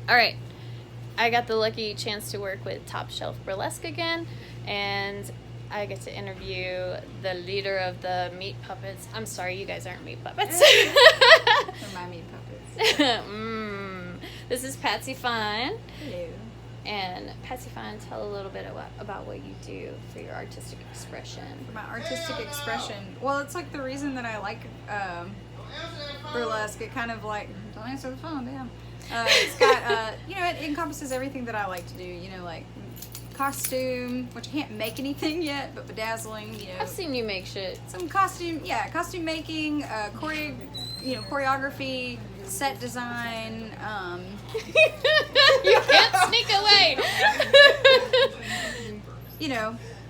All right. I got the lucky chance to work with Topshelf Burlesque again, and I get to interview the leader of the Meat Puppets. I'm sorry, you guys aren't Meat Puppets. They're my Meat Puppets. This is Patsy Fine. Hello. And Patsy Fine, tell a little bit about what you do for your artistic expression. For my artistic expression, well, it's like the reason that I like burlesque. It kind of like, don't answer the phone, damn. It's got, it encompasses everything that I like to do, like costume, which I can't make anything yet, but bedazzling, I've seen you make shit. Some costume making, choreography, set design, You can't sneak away.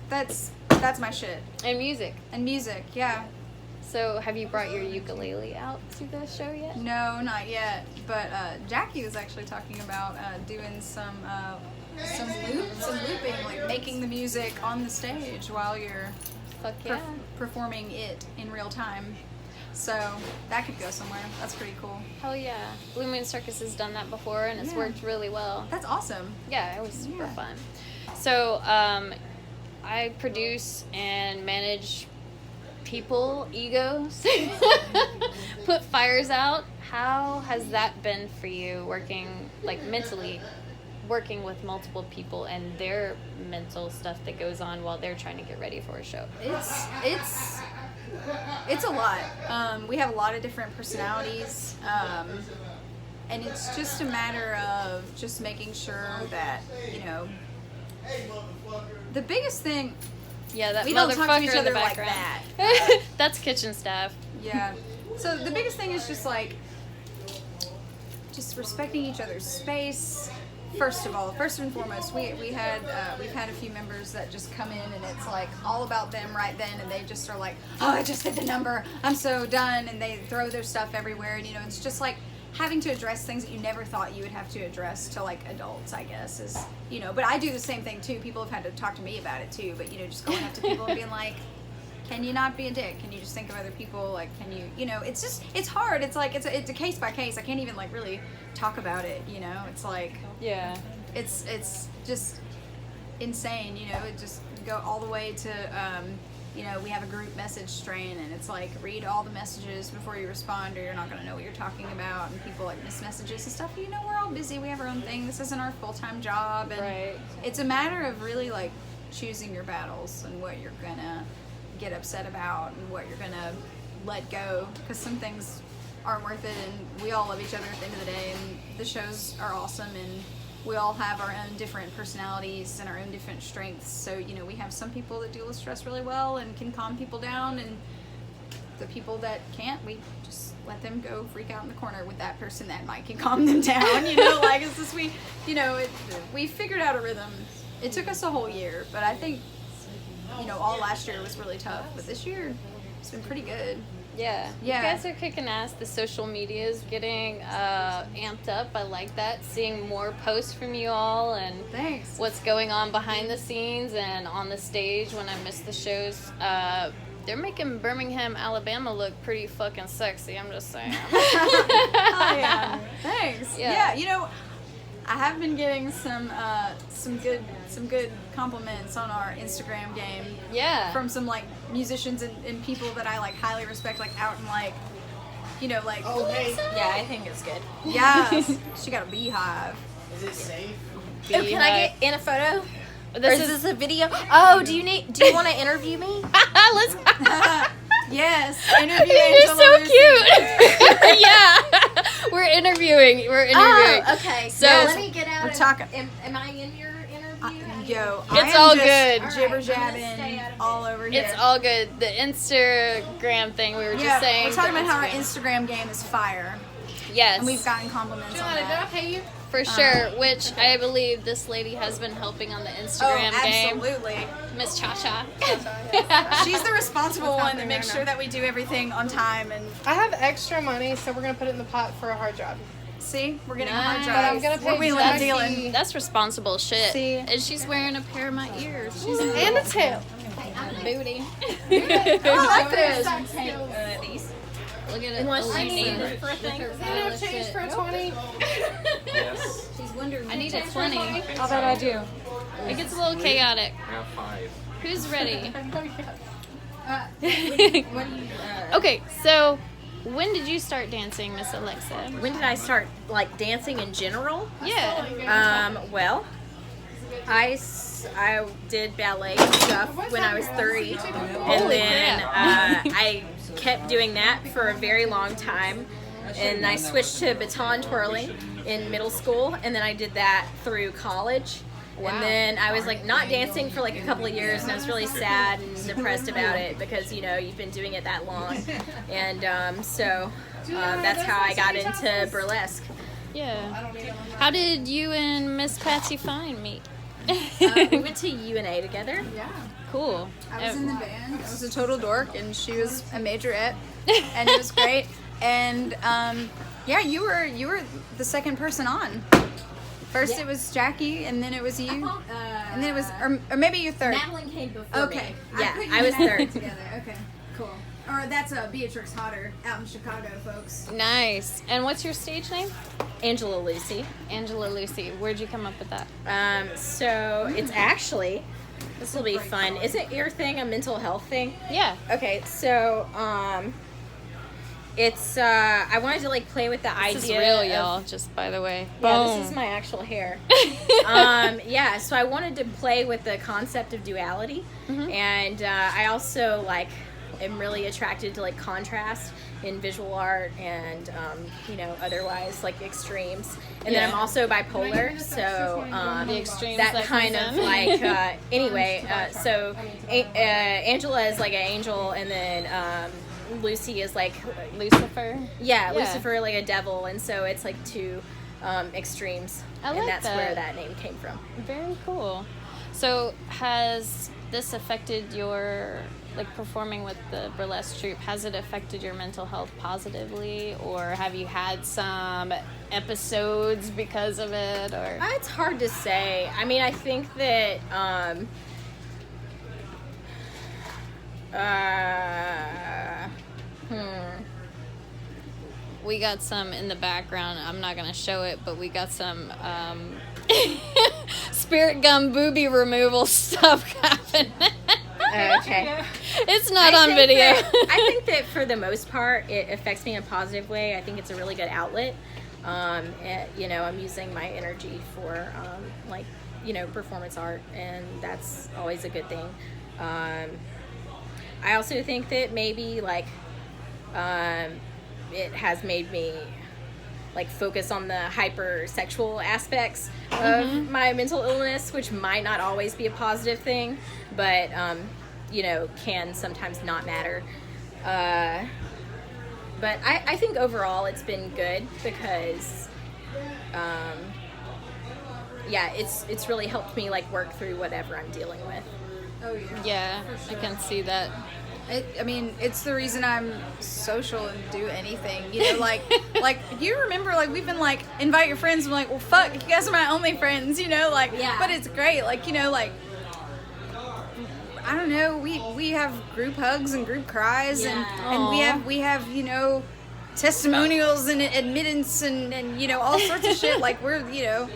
That's my shit. And music. And music, yeah. So, have you brought your ukulele out to the show yet? No, not yet. But Jackie was actually talking about doing some looping, like making the music on the stage while you're performing it in real time. So that could go somewhere. That's pretty cool. Hell yeah. Blue Moon Circus has done that before, and it's worked really well. That's awesome. Yeah, it was super fun. So, I produce and manage people, egos, put fires out. How has that been for you, working, like, mentally, working with multiple people and their mental stuff that goes on while they're trying to get ready for a show? It's a lot. We have a lot of different personalities, and it's just a matter of just making sure that, the biggest thing. Yeah, that we don't motherfucker talk to each in the other like background. that. That's kitchen staff. Yeah. So the biggest thing is just respecting each other's space. First and foremost, we've had a few members that just come in and it's like all about them right then, and they just are like, oh, I just hit the number, I'm so done, and they throw their stuff everywhere, and it's just like having to address things that you never thought you would have to address to like adults, I guess, is, but I do the same thing too. People have had to talk to me about it too, but just going up to people and being like, can you not be a dick? Can you just think of other people? Like, can you, it's hard. It's like, it's a case by case. I can't even like really talk about it, it's like, yeah, it's just insane, it just go all the way to, we have a group message strain, and it's like, read all the messages before you respond or you're not going to know what you're talking about, and people like miss messages and stuff. We're all busy, we have our own thing, this isn't our full-time job, and It's a matter of really like choosing your battles and what you're gonna get upset about and what you're gonna let go, because some things aren't worth it, and we all love each other at the end of the day, and the shows are awesome, and we all have our own different personalities and our own different strengths. So we have some people that deal with stress really well and can calm people down, and the people that can't, we just let them go freak out in the corner with that person that might can calm them down. Like it's just we figured out a rhythm. It took us a whole year, but I think all last year was really tough, but this year it's been pretty good. Yeah. You guys are kicking ass. The social media is getting amped up. I like that. Seeing more posts from you all and Thanks. What's going on behind the scenes and on the stage when I miss the shows. They're making Birmingham, Alabama look pretty fucking sexy. I'm just saying. Oh, yeah. Thanks. Yeah. I have been getting some good compliments on our Instagram game. Yeah. From some like musicians and people that I like highly respect, like out in like, like. Oh hey. Yeah, I think it's good. Yeah. She got a beehive. Is it safe? Oh, can I get in a photo? Or is this a video? Oh, do you want to interview me? Let's. Yes. Interview You're Angela so Lucy. cute. Yeah. We're interviewing. Oh, okay. So let me get out. We're talking. Am I in your interview? It's all good. Jibber All right, I'm gonna stay jabbing out of all over here. It's all good. The Instagram thing we were just saying. We're talking the about how our Instagram- Instagram game is fire. Yes. And we've gotten compliments on Did I that. pay you? For sure, which I believe this lady has been helping on the Instagram game. Absolutely. Miss Cha-Cha. She's the responsible one that makes sure that we do everything on time. And I have extra money, so we're gonna put it in the pot for a hard job. see, we're getting a hard Nice. job. But I'm gonna pay We're wheeling and dealing. That's responsible shit. See? And she's wearing a pair of my ears. She's And a tail. booty. I like this. These. Look at it. Unless Oh, you need Lisa. it for a thing. Look at You know, her change shit. for a 20. Yes. She's to 20. I'll bet I do. It gets a little chaotic. I have 5. Who's ready? What do you, Okay, so when did you start dancing, Miss Alexa? When did I start like dancing in general? Yeah. Well, I did ballet stuff when I was 3, and Holy then crap. I kept doing that for a very long time, and I switched to baton twirling in middle school, and then I did that through college. Wow. And then I was like not dancing for like a couple of years, and I was really sad and depressed about it because you've been doing it that long, and so that's how I got into burlesque. Yeah. How did you and Miss Patsy Fine meet? We went to UNA together. yeah. Cool. I was in the band. I was a total dork, and she was a majorette, and it was great. And yeah, you were the second person on. First it was Jackie, and then it was you, and then it was, or maybe you're third. Madeline came before Okay. me. Yeah, put you I was and Madeline third. together. Okay, cool. Or that's Beatrix Hodder out in Chicago, folks. Nice. And what's your stage name? Angela Lucy. Angela Lucy. Where'd you come up with that? So it's actually, this will be fun. Isn't your thing a mental health thing? Yeah. Okay, so it's I wanted to like play with the idea. This is real, of, y'all. Just by the way. Yeah, Boom. this is my actual hair. Yeah, so I wanted to play with the concept of duality, and I also like am really attracted to like contrast in visual art and otherwise like extremes. And then I'm also bipolar, so the extremes that kind comes of in. like anyway. So Angela is like an angel, and then Lucy is like Lucifer. yeah, Yeah. Lucifer like a devil, and so it's like two extremes, I like and that's that. where that name came from. Very cool. So has this affected your performing with the burlesque troupe? Has it affected your mental health positively, or have you had some episodes because of it? Or It's hard to say. I mean, I think that we got some in the background. I'm not gonna show it, but we got some spirit gum booby removal stuff happening. okay. It's not I on think video. I think that for the most part, it affects me in a positive way. I think it's a really good outlet. I'm using my energy for performance art, and that's always a good thing. I also think that maybe it has made me focus on the hypersexual aspects of my mental illness, which might not always be a positive thing, but can sometimes not matter. But I think overall it's been good because it's really helped me work through whatever I'm dealing with. Oh yeah. Yeah, For I sure. can see that. It's the reason I'm social and do anything. You remember, we've been invite your friends. I'm like, well, fuck, you guys are my only friends. Yeah. But it's great. I don't know. We have group hugs and group cries, and we have testimonials and admittance and all sorts of shit. We're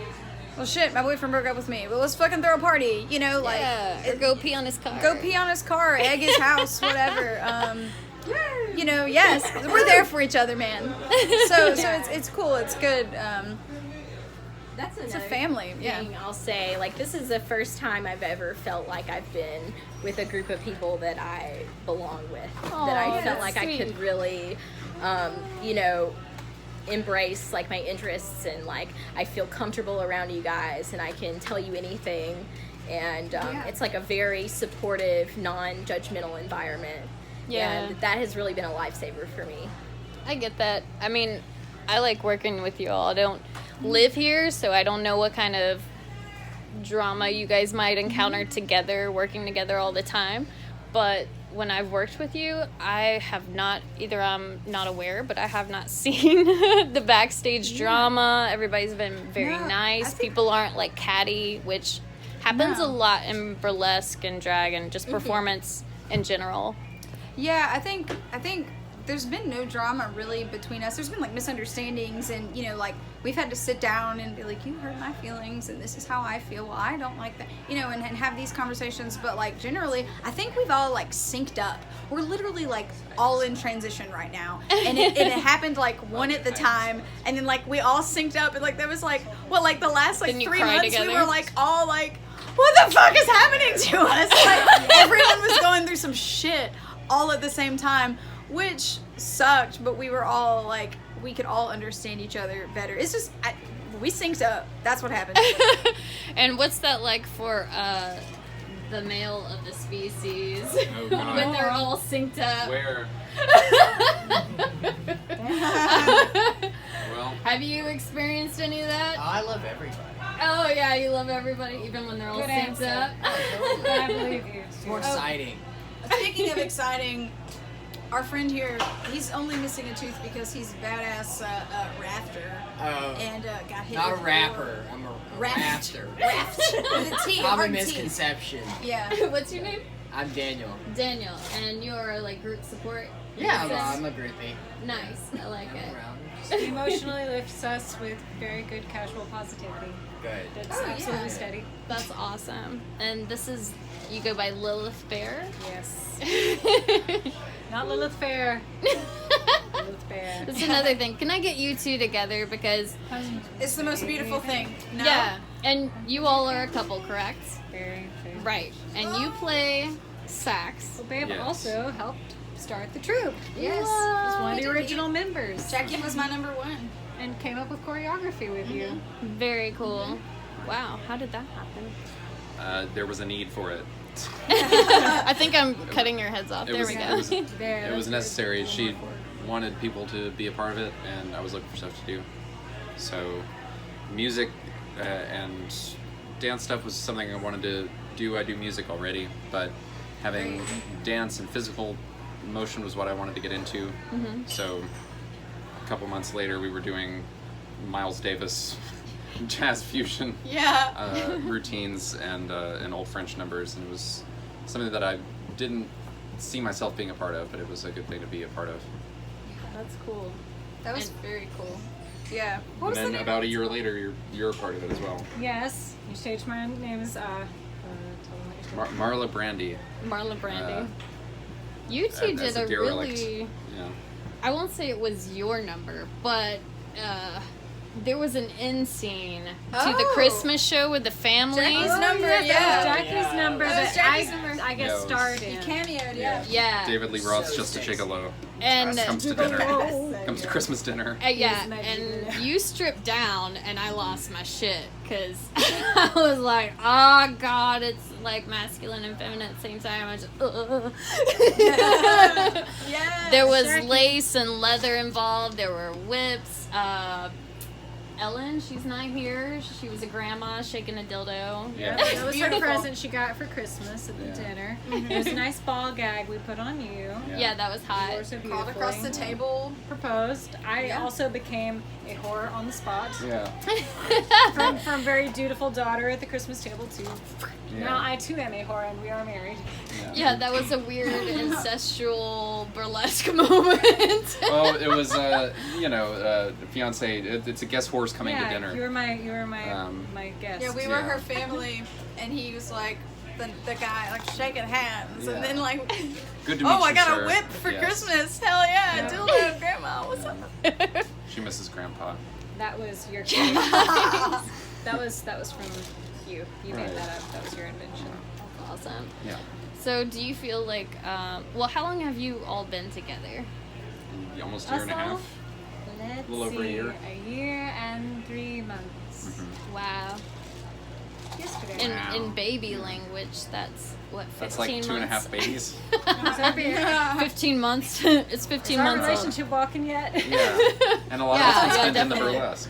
well, shit, my boyfriend broke up with me. Well, let's fucking throw a party. Or go pee on his car. Go pee on his car, egg his house, whatever. Yes, we're there for each other, man. So it's cool. It's good. That's It's a family. Yeah. thing I'll say. This is the first time I've ever felt like I've been with a group of people that I belong with. That I felt that's like I could sweet. really, embrace my interests, and I feel comfortable around you guys, and I can tell you anything, and it's a very supportive, non-judgmental environment. Yeah. And that has really been a lifesaver for me. I get that. I mean, I like working with you all. I don't live here, so I don't know what kind of drama you guys might encounter together, working together all the time. But when I've worked with you, I have not, either I'm not aware, but I have not seen the backstage drama. Everybody's been very No, nice. I think- People aren't catty, which happens No. a lot in burlesque and drag and just performance in general. Yeah, I think there's been no drama really between us. There's been like misunderstandings, and you know, like we've had to sit down and be like, you hurt my feelings, and this is how I feel. Well, I don't like that, you know, and have these conversations. But like generally, I think we've all like synced up. We're literally like all in transition right now, and it happened like one at the time, and then like we all synced up, and like there was like like the last like Didn't you 3 cry months together? we were like all like, what the fuck is happening to us? Like everyone was going through some shit all at the same time, which sucked, but we were all like, we could all understand each other better. It's just we synced up. That's what happened. And what's that like for the male of the species Oh, God. when they're all synced up? Where? Well, Have you experienced any of that? I love everybody. Oh yeah, you love everybody even when they're all Good synced answer. up. I believe you. It's more exciting. Speaking of exciting, our friend here, he's only missing a tooth because he's badass rafter Oh, and got hit. not a with rapper. I'm a rafter. Raft with a T. Common hard T. misconception. Yeah. What's your name? I'm Daniel. Daniel, and you're like group support. Yeah, Yes. I'm a groupie. Nice. I like I'm it. around. He emotionally lifts us with very good casual positivity. Good. That's Oh, yeah. absolutely steady. That's awesome. And this is you go by Lilith Bear. Yes. Not Lilith Fair. Lilith Bear. That's another thing. Can I get you two together because It's the most beautiful thing. No? yeah, and you all are a couple, correct? Very fair. Right. And you play sax. Well, Babe Yes. also helped start the troupe. Yes. Was one of He the did. original members. Jackie was my number one. And came up with choreography with you. Very cool. Wow, how did that happen? there was a need for it. I think I'm cutting your heads off. It There was, we it go. was, There, it was that's necessary. good. She wanted people to be a part of it, and I was looking for stuff to do. So, music and dance stuff was something I wanted to do. I do music already, but having dance and physical motion was what I wanted to get into. So, a couple months later, we were doing Miles Davis jazz fusion Yeah. routines and old French numbers, and it was something that I didn't see myself being a part of, but it was a good thing to be a part of. That's cool. That was very cool. Yeah. What And was the then name? about a year later, you're a part of it as well. Yes. You changed my name is tell them what you're Marla Brandy. Marla Brandy. Uh, You two as did a a derelict. really. Yeah. I won't say it was your number, but there was an end scene to the Oh. Christmas show with the family. Jackie's number, That was yeah. Jackie's number That was that Jackie's I, number. I Yeah, guess it was- starred He in. cameoed, yeah. Yeah. David Lee Roth's So Just a sexy. Gigolo. And Comes to dinner. Oh. Comes to Christmas dinner. Yeah, He was and magic. you stripped down, and I lost my shit because I was like, "Oh God, it's like masculine and feminine at the same time." I just, Yes. there was Jackie. lace and leather involved. There were whips. Ellen, she's not here. She was a grandma shaking a dildo. Yeah. That was her Beautiful. present she got for Christmas at the Yeah. dinner. It was a nice ball gag we put on you. Yeah, that was You hot. wore so Called across the beautifully. table. Proposed. I Yeah. also became a whore on the spot. Yeah. From very dutiful daughter at the Christmas table to Yeah. now I too am a whore and we are married. Yeah, that was a weird incestual burlesque moment. Oh, it was, fiance. It's a guest horse coming yeah, to dinner. you were my my guest. Yeah, we were Yeah. her family, and he was like the guy like shaking hands, Yeah. and then like, Good to meet oh, you, I got sir. a whip for Yes. Christmas. Hell yeah, Yeah. dildo, grandma, what's up? She misses Grandpa. That was your that was from you. You made Right. that up. That was your invention. Awesome. Yeah. So, do you feel like, how long have you all been together? Almost a year and a half. Let's little over a see, year. A year and 3 months. Mhm. Wow. Yesterday. In baby language, that's what, 15 That's like 2.5 months? babies. Is 15 months. It's 15 our months old. relationship walking yet? Yeah. And a lot Yeah, of it's been yeah, spent in the definitely. burlesque.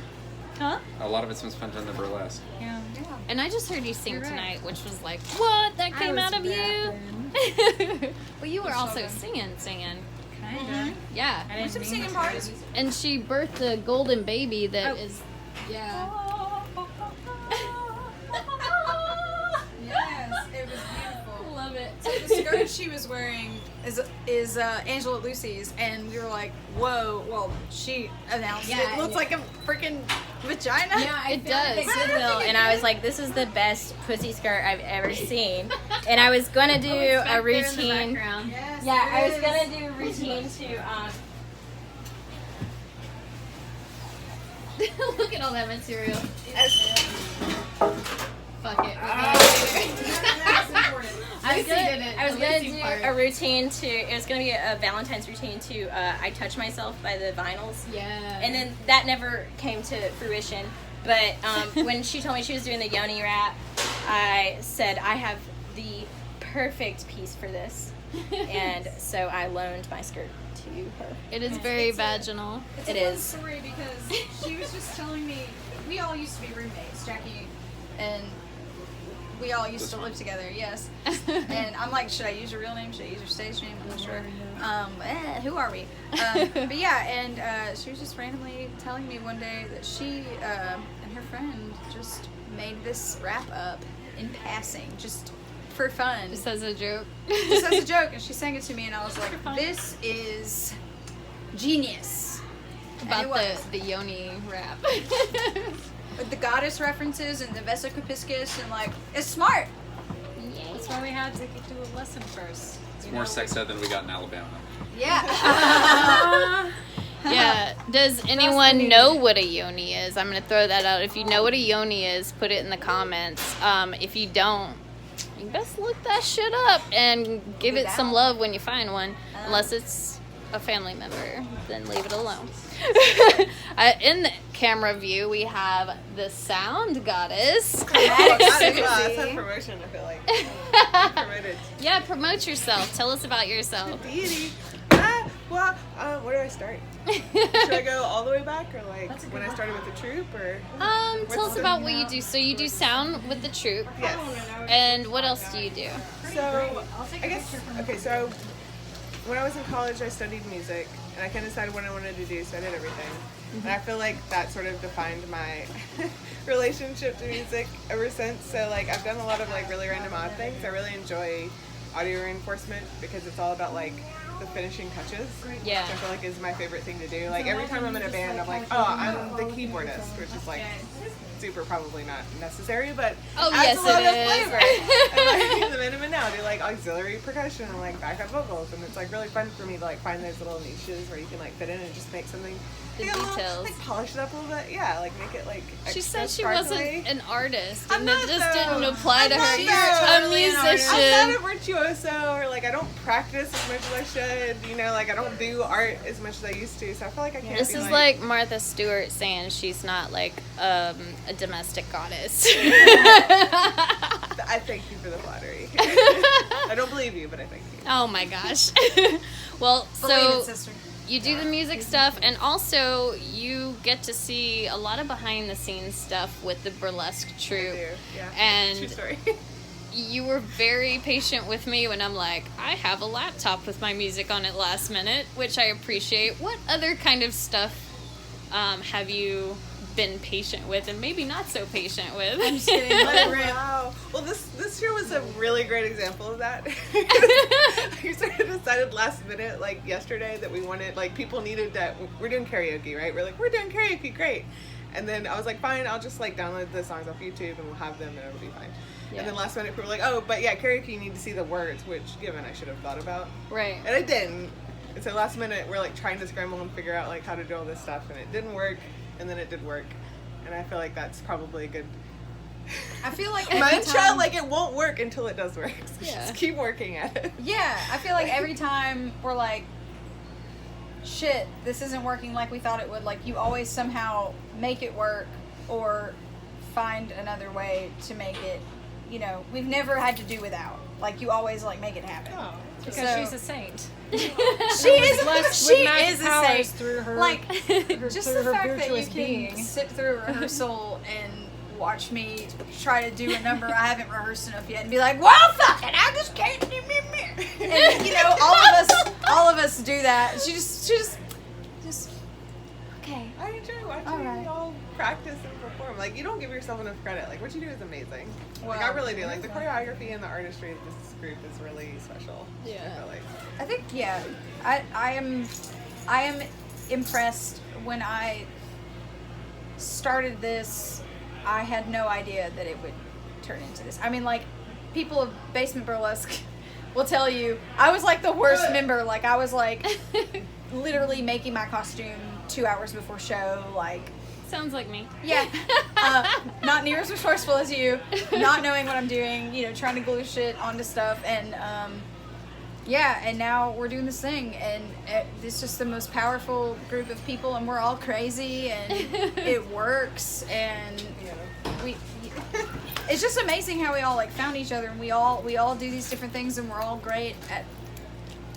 Huh? A lot of it's been spent in the burlesque. Yeah. And I just heard you sing You're right. tonight, which was like, what? That I came was out of rapping. you? Well, you were so also good. singing. Kinda. Yeah. I didn't Some mean singing to. parts. And she birthed a golden baby that Oh. is, yeah. Yes, it was beautiful. Love love it. So the skirt she was wearing is Angela Lucy's, and we were like, whoa. Well, she announced Yeah, it looks like a freaking vagina. Yeah, It does. At Goodwill, and I was like, "This is the best pussy skirt I've ever seen." And I was gonna do a routine. Yes, Yeah, I was it gonna is. do a routine to. Look at all that material. Fuck it. I was gonna, did it. I was The gonna Lacey do part. a routine to. It was gonna be a Valentine's routine to. I touch myself by the vinyls. Yeah. And then that never came to fruition. But when she told me she was doing the yoni wrap, I said, I have the perfect piece for this. And so I loaned my skirt to her. It is very vaginal. It's It a fun is. story because she was just telling me we all used to be roommates, Jackie, and we all used to live together. Yes, and I'm like, should I use your real name? Should I use your stage name? I'm not sure. Who are we? But yeah, and she was just randomly telling me one day that she and her friend just made this wrap up in passing, just for fun. Just as a joke. Just as a joke, and she sang it to me, and I was like, "This is genius." And it About was. the yoni rap. With the goddess references and the Vesicopiscus, and like, it's smart. That's why we had to do a lesson first. It's more sex ed than we got in Alabama. Yeah. Yeah. Does anyone know what a yoni is? I'm gonna throw that out. If you know what a yoni is, put it in the comments. If you don't, you best look that shit up and give it some love when you find one. Unless it's a family member, then leave it alone. In the camera view, we have the sound goddess. That's a promotion, I feel like. Promoted. Yeah, promote yourself. Tell us about yourself. Deity. Where do I start? Should I go all the way back, or like when I started with the troupe, or? Tell us about what you do. So you do sound with the troupe, Yes. and what else do you do? So, I guess, okay, so when I was in college, I studied music, and I kind of decided what I wanted to do, so I did everything. And I feel like that sort of defined my relationship to music ever since. So, like, I've done a lot of, like, really random odd things. I really enjoy audio reinforcement because it's all about, like, the finishing touches. Yeah. Which I feel like is my favorite thing to do. Like, every time I'm in a band, I'm like, oh, I'm the keyboardist, which is, like, super probably not necessary, but Oh, adds yes, a lot it of is. flavor. And I use them in and out, do like auxiliary percussion and like backup vocals, and it's like really fun for me to like find those little niches where you can like fit in and just make something. The like, a little, details. like polish it up a little bit, yeah, like make it like. She extra said she sparkly. wasn't an artist, I'm and it not, just though. didn't apply to I'm her. not, You're though. a Totally an artist. musician. I'm not a virtuoso, or like I don't practice as much as I should. You know, like I don't do art as much as I used to. So I feel like I can't. This be is like Martha Stewart saying she's not like a domestic goddess. I thank you for the flattery. I don't believe you, but I thank you. Oh my gosh. Well, Believe so it, sister. you do the music stuff, and also you get to see a lot of behind the scenes stuff with the burlesque I troupe. do, yeah. And True story. you were very patient with me when I'm like, I have a laptop with my music on it last minute, which I appreciate. What other kind of stuff have you been patient with, and maybe not so patient with? I'm just kidding. Let it rip. Wow. Well, this year was a really great example of that. We sort of decided last minute, like yesterday, that we wanted, like, people needed that. We're doing karaoke, right? We're like, we're doing karaoke, great. And then I was like, fine, I'll just like download the songs off YouTube and we'll have them and it'll be fine. Yeah. And then last minute, people were like, oh, but yeah, karaoke, you need to see the words, which, given, I should have thought about. Right. And I didn't. And so last minute, we're like trying to scramble and figure out like how to do all this stuff, and it didn't work. And then it did work, and I feel like that's probably a good I feel like every mantra. time, Like it won't work until it does work. So Yeah. just keep working at it. yeah, I feel like every time we're like, shit, this isn't working like we thought it would. Like you always somehow make it work or find another way to make it. You know, we've never had to do without. Like you always like make it happen. Oh, Because So- she's a saint. She is Blessed she with magic is a powers saint. through her, Like her just through the her fact that you virtuous can being. sit through a rehearsal and watch me try to do a number I haven't rehearsed enough yet and be like, well, fuck it, I just can't do me. And you know, all of us do that. She just okay. I enjoy watching All right. y'all practice and perform. Like, you don't give yourself enough credit. Like, what you do is amazing. Like, Wow. I really do. Like, the choreography and the artistry of this group is really special. Yeah. I feel like. I think, yeah, I am impressed. When I started this, I had no idea that it would turn into this. I mean, like, people of Basement Burlesque will tell you, I was like the worst member. Like, I was like literally making my costume 2 hours before show. Like, Sounds like me. yeah, not near as resourceful as you, not knowing what I'm doing, you know, trying to glue shit onto stuff. And yeah, and now we're doing this thing, and it's just the most powerful group of people, and we're all crazy, and it works, and we. It's just amazing how we all like found each other, and we all do these different things, and we're all great at.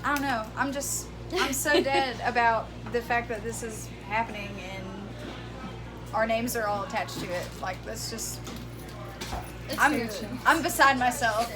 I don't know. I'm so dead about the fact that this is happening, and our names are all attached to it. Like, that's just. I'm beside myself.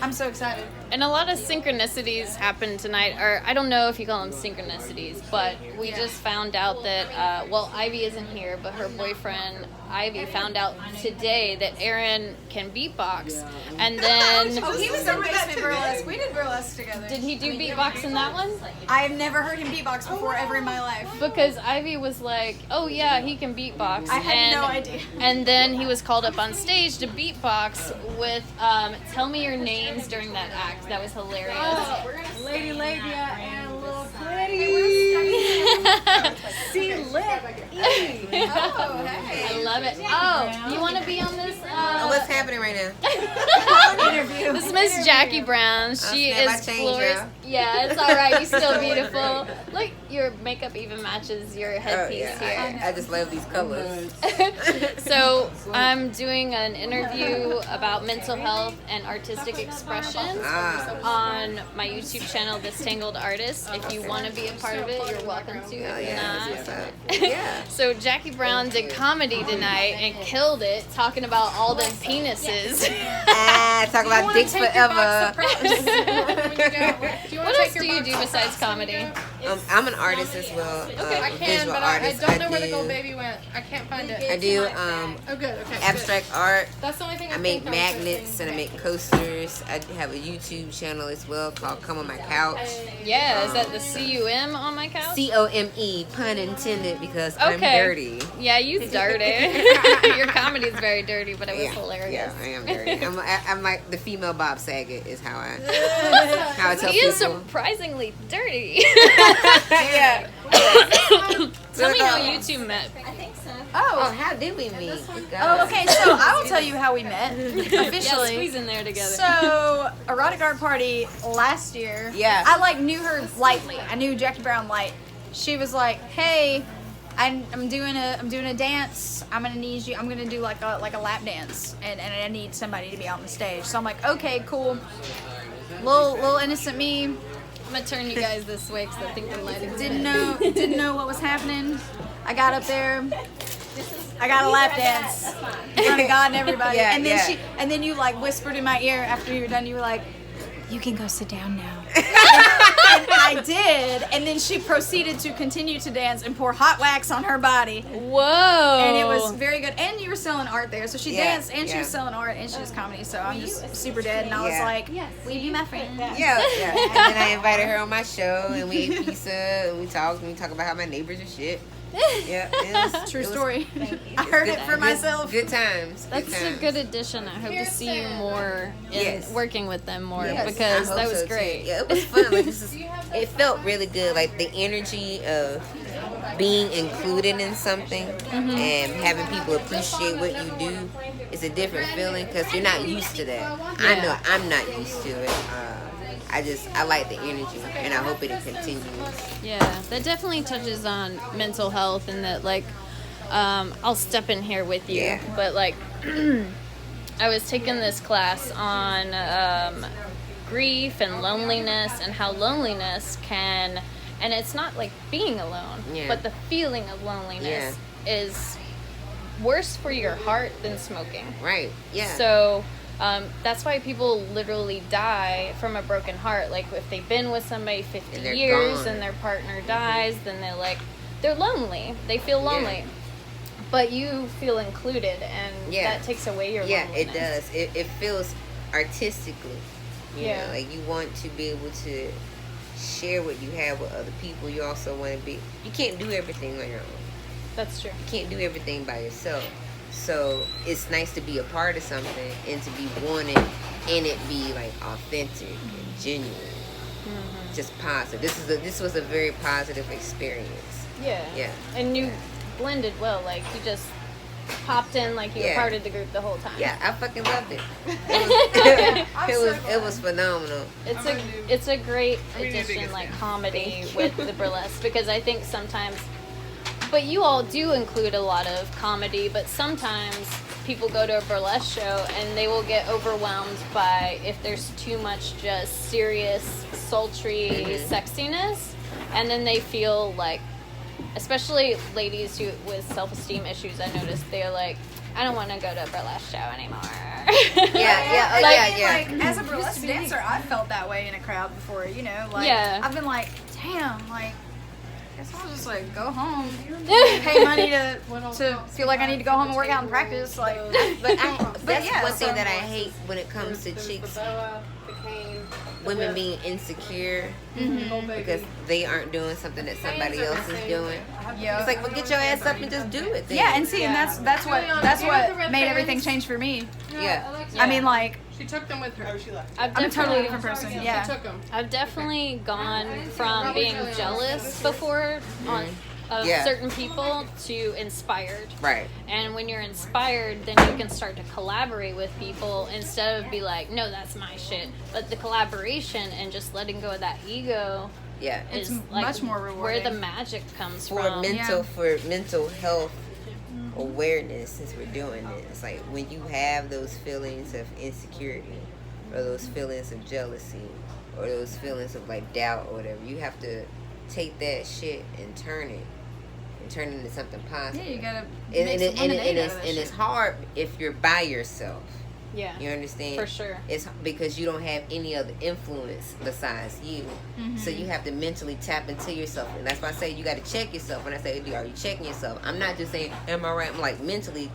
I'm so excited. And a lot of synchronicities happened tonight, or I don't know if you call them synchronicities, but we just found out that, well, Ivy isn't here, but her boyfriend, Ivy, found out today that Aaron can beatbox. And then, Oh, he was in Basement Burlesque. We did burlesque together. did he do beatbox in that one? I've never heard him beatbox before ever in my life. Because Ivy was like, oh yeah, he can beatbox. I had no idea. And then he was called up on stage to beatbox with Tell Me Your Names during that act. That was hilarious. Lady Labia and Little See lit. Oh, hey. I love it. Oh, you want to be on this? What's happening right now? Interview. This is Miss Jackie Brown. She snap, I is changed, glorious. y'all. Yeah, it's all right. You're still beautiful. Look, your makeup even matches your headpiece here. I just love these colors. So I'm doing an interview about mental health and artistic expression on my YouTube channel, This Tangled Artist. If you want to be a part of it, you're welcome to. Oh, If yeah, not. that's what's up. Yeah. So Jackie Brown did comedy tonight and killed it, talking about all them penises. Talk about dicks forever. What else do you do besides comedy? I'm an artist as well. I can, visual but I artist. don't know where the do- gold baby went. I can't find it. I do Oh, good. Okay. abstract art. Good. That's the only thing I make magnets and I make coasters. I have a YouTube channel as well called Come on My Couch. Yeah, is that the CUM on my couch? COME, pun intended, because I'm Okay. dirty. Yeah, you dirty. Your comedy is very dirty, but it was hilarious. Yeah, I am dirty. I'm like the female Bob Saget is how I tell He is people. surprisingly dirty. Yeah. Tell me how you two met. Oh, how did we meet? Oh, okay, so I will tell you how we met Yeah, officially. squeeze in there together. So, Erotic Art Party last year. Yeah. I like knew her lightly. I knew Jackie Brown light. She was like, "Hey, I'm doing a dance. I'm gonna need you. I'm gonna do like a lap dance, and I need somebody to be on the stage." So I'm like, "Okay, cool." Little innocent me. I'm gonna turn you guys this way because I think the lighting's Didn't know what was happening. I got up there. I got a lap dance in front of God and everybody. Yeah, and then yeah. and then you like whispered in my ear after you were done. You were like, "You can go sit down now." And I did. And then she proceeded to continue to dance and pour hot wax on her body. Whoa. And it was very good. And you were selling art there. So she Yeah, danced and she was selling art and she was comedy. So I'm just super dead. And I was Yeah. like, "Will you be my friend?" Yeah. And then I invited her on my show, and we ate pizza, and we talked about how my neighbors are shit. Yeah, it was True it was story. I heard it for myself. Good times. That's good a times. good addition. I hope to see you more in Yes. working with them more Yes, because I hope that was so, too. great. Yeah, it was fun. Like, it felt really good. Like the energy of being included in something and having people appreciate what you do is a different feeling because you're not used to that. I know I'm not used to it. I like the energy, and I hope it continues. Yeah, that definitely touches on mental health and that, like, I'll step in here with you, Yeah. but like, I was taking this class on grief and loneliness and how loneliness can, and it's not like being alone, Yeah. but the feeling of loneliness is worse for your heart than smoking. Right? Yeah. So that's why people literally die from a broken heart. Like if they've been with somebody 50 And they're years gone. and their partner dies, then they're lonely. They feel lonely. but you feel included, and that takes away your loneliness. It does. It feels artistically, you Yeah. know, like you want to be able to share what you have with other people. You also want to be, you can't do everything on your own. That's true. You can't do everything by yourself. So it's nice to be a part of something and to be wanted and it be like authentic and genuine. Just positive. This was a very positive experience. Yeah. Yeah. And you blended well. Like, you just popped in like you were part of the group the whole time. Yeah, I fucking loved it. It was phenomenal. It's a great addition, like comedy with the burlesque, because I think sometimes, but you all do include a lot of comedy, but sometimes people go to a burlesque show and they will get overwhelmed by if there's too much just serious, sultry sexiness, and then they feel like, especially ladies who with self-esteem issues, I noticed they're like, I don't want to go to a burlesque show anymore. Like, as a burlesque dancer, I've felt that way in a crowd before, you know. Like, I've been like, damn, like, I guess I'll just like go home, pay money to feel like I need to go home and work out and practice. Like, that's one thing that I hate when it comes to chicks, women being insecure because they aren't doing something that somebody else is doing. It's like, well, get your ass up and just do it then. Yeah, and see, and that's what made everything change for me. Yeah. I mean, like, she took them with her. She left. I'm a totally different person. Yeah. She took them. I've definitely gone from being jealous before of certain people to inspired. Right. And when you're inspired, then you can start to collaborate with people instead of be like, no, that's my shit. But the collaboration and just letting go of that ego it's is like much more rewarding. where the magic comes for from. mental health awareness, since we're doing this, like when you have those feelings of insecurity or those feelings of jealousy or those feelings of like doubt or whatever, you have to take that shit and turn it into something positive. Yeah, you gotta and it's hard if you're by yourself. Yeah. You understand? For sure. It's because you don't have any other influence besides you. So you have to mentally tap into yourself. And that's why I say you got to check yourself. When I say, are you checking yourself? I'm not just saying, am I right? I'm like, mentally,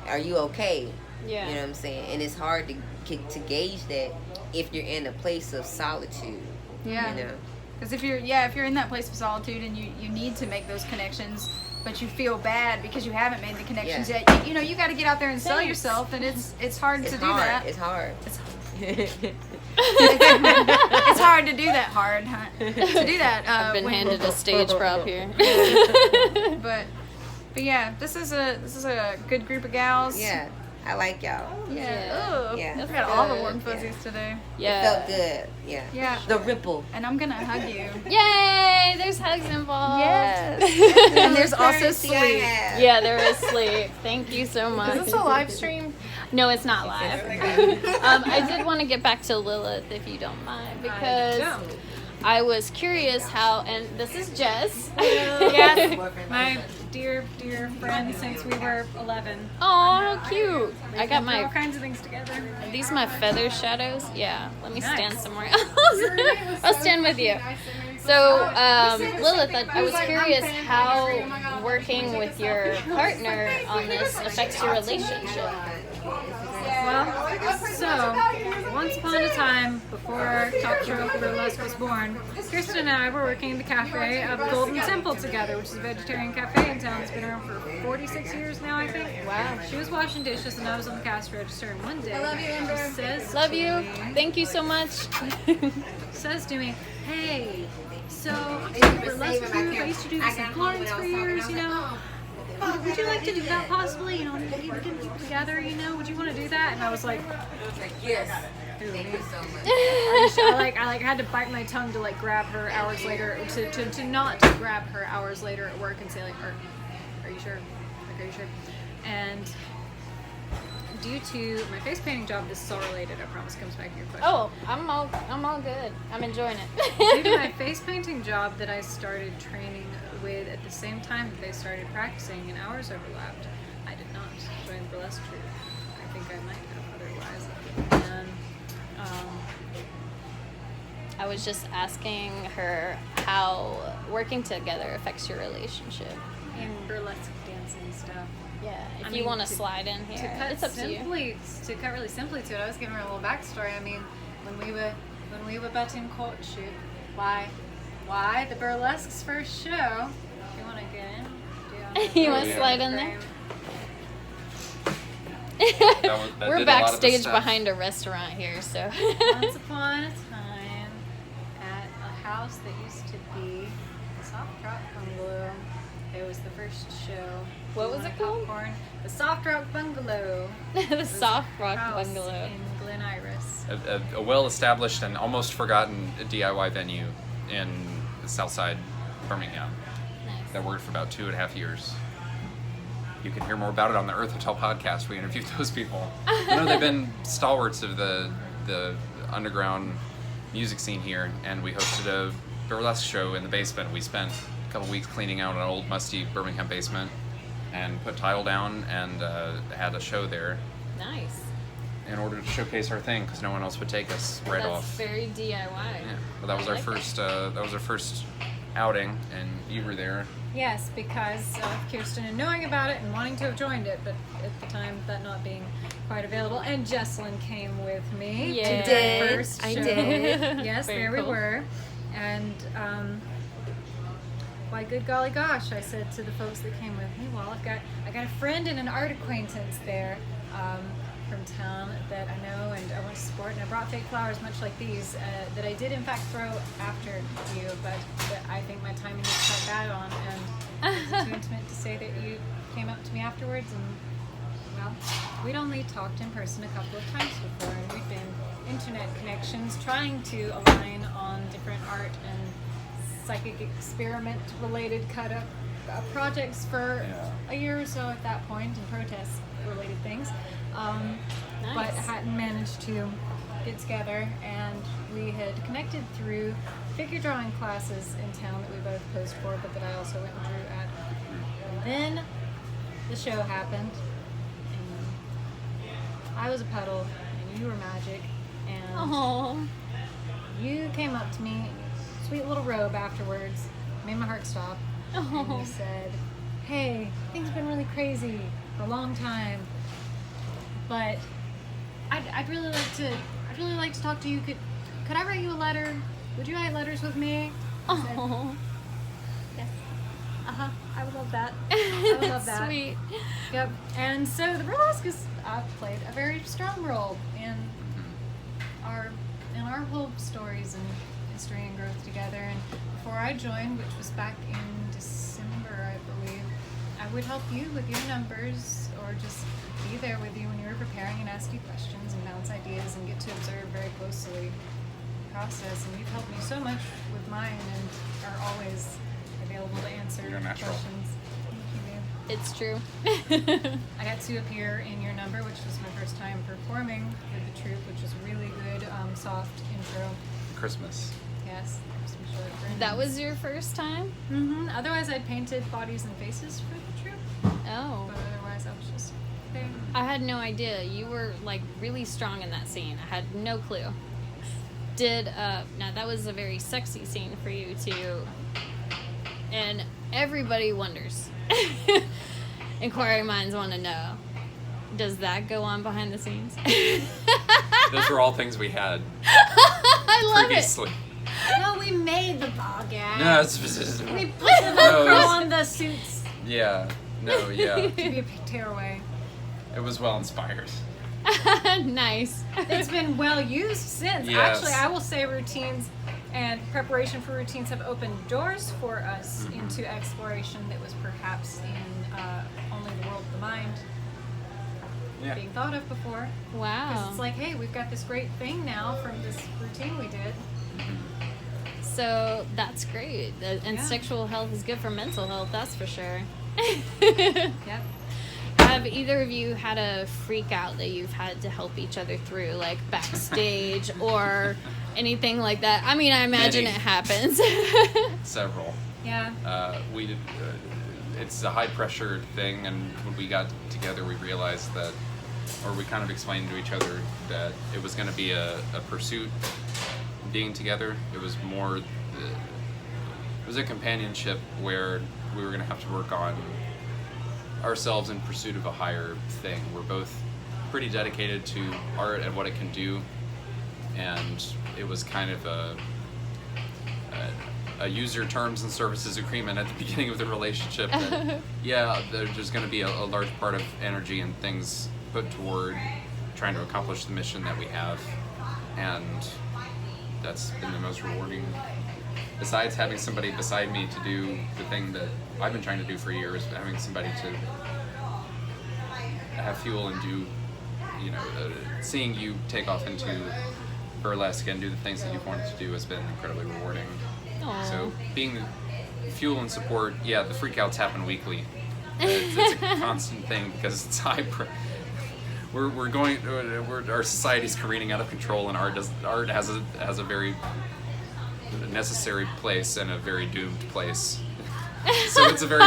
are you okay? Yeah. You know what I'm saying? And it's hard to gauge that if you're in a place of solitude. Yeah. You know? Because if you're in that place of solitude and you need to make those connections, but you feel bad because you haven't made the connections yet, you got to get out there and sell yourself, and it's hard to do that. It's hard. It's hard to do that to do that. I've been handed a stage prop here. but yeah, this is a good group of gals. Yeah. I like y'all. Yeah. Yeah. I've got all the warm fuzzies today. Yeah. It felt good. Yeah. Yeah. The ripple. And I'm gonna hug you. Yay! There's hugs involved. Yes. And there's also sleep. Yeah, there is sleep. Thank you so much. Is this a live stream? No, it's not live. I did want to get back to Lilith, if you don't mind, because I was curious how, and this is Jess. Yes, my dear friend since we were 11. Oh, cute. I got All my, kinds of things together. are these my feather shadows? Yeah, let me stand somewhere else. I'll stand with you. So, Lilith, I was curious how working with your partner on this affects your relationship. Well, so, once upon a time, before Topshelf Burlesque was born, Kristen and I were working in the cafe of Golden Temple together, which is a vegetarian cafe in town. It's been around for 46 years now, I think. Wow. She was washing dishes and I was on the cash register, and one day she says Love you. Thank you so much. says to me, hey, so I did burlesque group. I used to do this in Florence for years, you know. Would you like to do that possibly? You know, maybe we can keep together, you know? Would you want to do that? And I was like, Yes. Thank you so much. I had to bite my tongue to like grab her hours later, to not grab her hours later at work and say like, are you sure? Like, are you sure? And due to my face painting job, this is all related, I promise, comes back to your question. Oh, I'm all good. I'm enjoying it. Due to my face painting job that I started training with at the same time that they started practicing and hours overlapped, I did not join the burlesque troupe. I think I might have otherwise. And I was just asking her how working together affects your relationship. in burlesque dancing stuff. Yeah, if I you mean, want to slide in To here, cut it's up to you. to cut really simply to it, I was giving her a little backstory. I mean, when we were but in courtship, why the burlesque's first show? If you want to get in, You want to Yeah. slide in there? that We're did a lot of the backstage stuff. behind a restaurant here, so. Once upon a time, at a house that used to be the Soft Rock Bungalow, there was the first show. What was You it want called? Popcorn? The Soft Rock Bungalow. The Soft Rock House Bungalow. in Glen Iris. A well-established and almost forgotten DIY venue in Southside Birmingham Nice. that worked for about 2.5 years. You can hear more about it on the Earth Hotel podcast. We interviewed those people. You know, they've been stalwarts of the underground music scene here, and we hosted a burlesque show in the basement. We spent a couple weeks cleaning out an old musty Birmingham basement and put tile down and had a show there Nice. in order to showcase our thing because no one else would take us right That's off. very DIY. Yeah, but that was I our like first. That was our first outing, and you were there. Yes, because of Kirsten and knowing about it and wanting to have joined it, but at the time that not being quite available. And Jesselyn came with me Yeah. to You the did. first I show. did. Yes, Very there we cool. were. And why, good golly gosh, I said to the folks that came with me, well, I got a friend and an art acquaintance there from town that I know and I want to support, and I brought fake flowers much like these that I did in fact throw after you, but that I think my timing was quite bad on, and it was too intimate to say that you came up to me afterwards, and well, we'd only talked in person a couple of times before, and we'd been internet connections trying to align on different art and psychic experiment related cut up projects for a year or so at that point, and protest related things. But hadn't managed to get together, and we had connected through figure drawing classes in town that we both posed for, but that I also went and drew at. And then the show happened, and I was a puddle, and you were magic, and Oh. you came up to me, sweet little robe afterwards, made my heart stop, and Oh. you said, hey, things have been really crazy for a long time, but I'd really like to talk to you. Could I write you a letter? Would you write letters with me? I said, Oh. yes. I would love that. I would love that. Sweet. Yep. And so the burlesque has played a very strong role in our whole stories and history and growth together. And before I joined, which was back in December, I believe, I would help you with your numbers or just be there with you when you were preparing and ask you questions and bounce ideas and get to observe very closely the process. And you've helped me so much with mine and are always available to answer You're natural. questions. Thank you, babe. It's true. I got to appear in your number, which was my first time performing with the troupe, which was really good, soft intro. Christmas. Yes, some short versions. That was your first time? Mm-hmm. Otherwise, I'd painted bodies and faces for the troupe, Oh. but otherwise, I was just there. I had no idea. You were like really strong in that scene. I had no clue. Now that was a very sexy scene for you too. And everybody wonders. Inquiring minds want to know. Does that go on behind the scenes? Those were all things we had I love previously. No, we made the ball gag. No, it's We put the No, it Velcro was- on the suits yeah. No, yeah. to be a tearaway. It was well inspired. it. Nice. It's been well used since. Yes. Actually, I will say routines and preparation for routines have opened doors for us into exploration that was perhaps in only the world of the mind Yeah. being thought of before. Because Wow. it's like, hey, we've got this great thing now from this routine we did. So that's great. And Yeah. sexual health is good for mental health, that's for sure. Yep. Have either of you had a freak out that you've had to help each other through, like backstage or anything like that? I mean, I imagine Many. it happens. Several. Yeah. We did. It's a high pressure thing, and when we got together, we realized that, or we kind of explained to each other that it was going to be a pursuit. Being together, it was more. It was a companionship where we were going to have to work on ourselves in pursuit of a higher thing. We're both pretty dedicated to art and what it can do, and it was kind of a user terms and services agreement at the beginning of the relationship that there's going to be a large part of energy and things put toward trying to accomplish the mission that we have, and that's been the most rewarding, besides having somebody beside me to do the thing that I've been trying to do for years. Having somebody to have fuel and do, seeing you take off into burlesque and do the things that you've wanted to do has been incredibly rewarding. Aww. So being the fuel and support, the freakouts happen weekly. It's a constant thing because it's our society's careening out of control, and art has a very necessary place and a very doomed place. So it's a very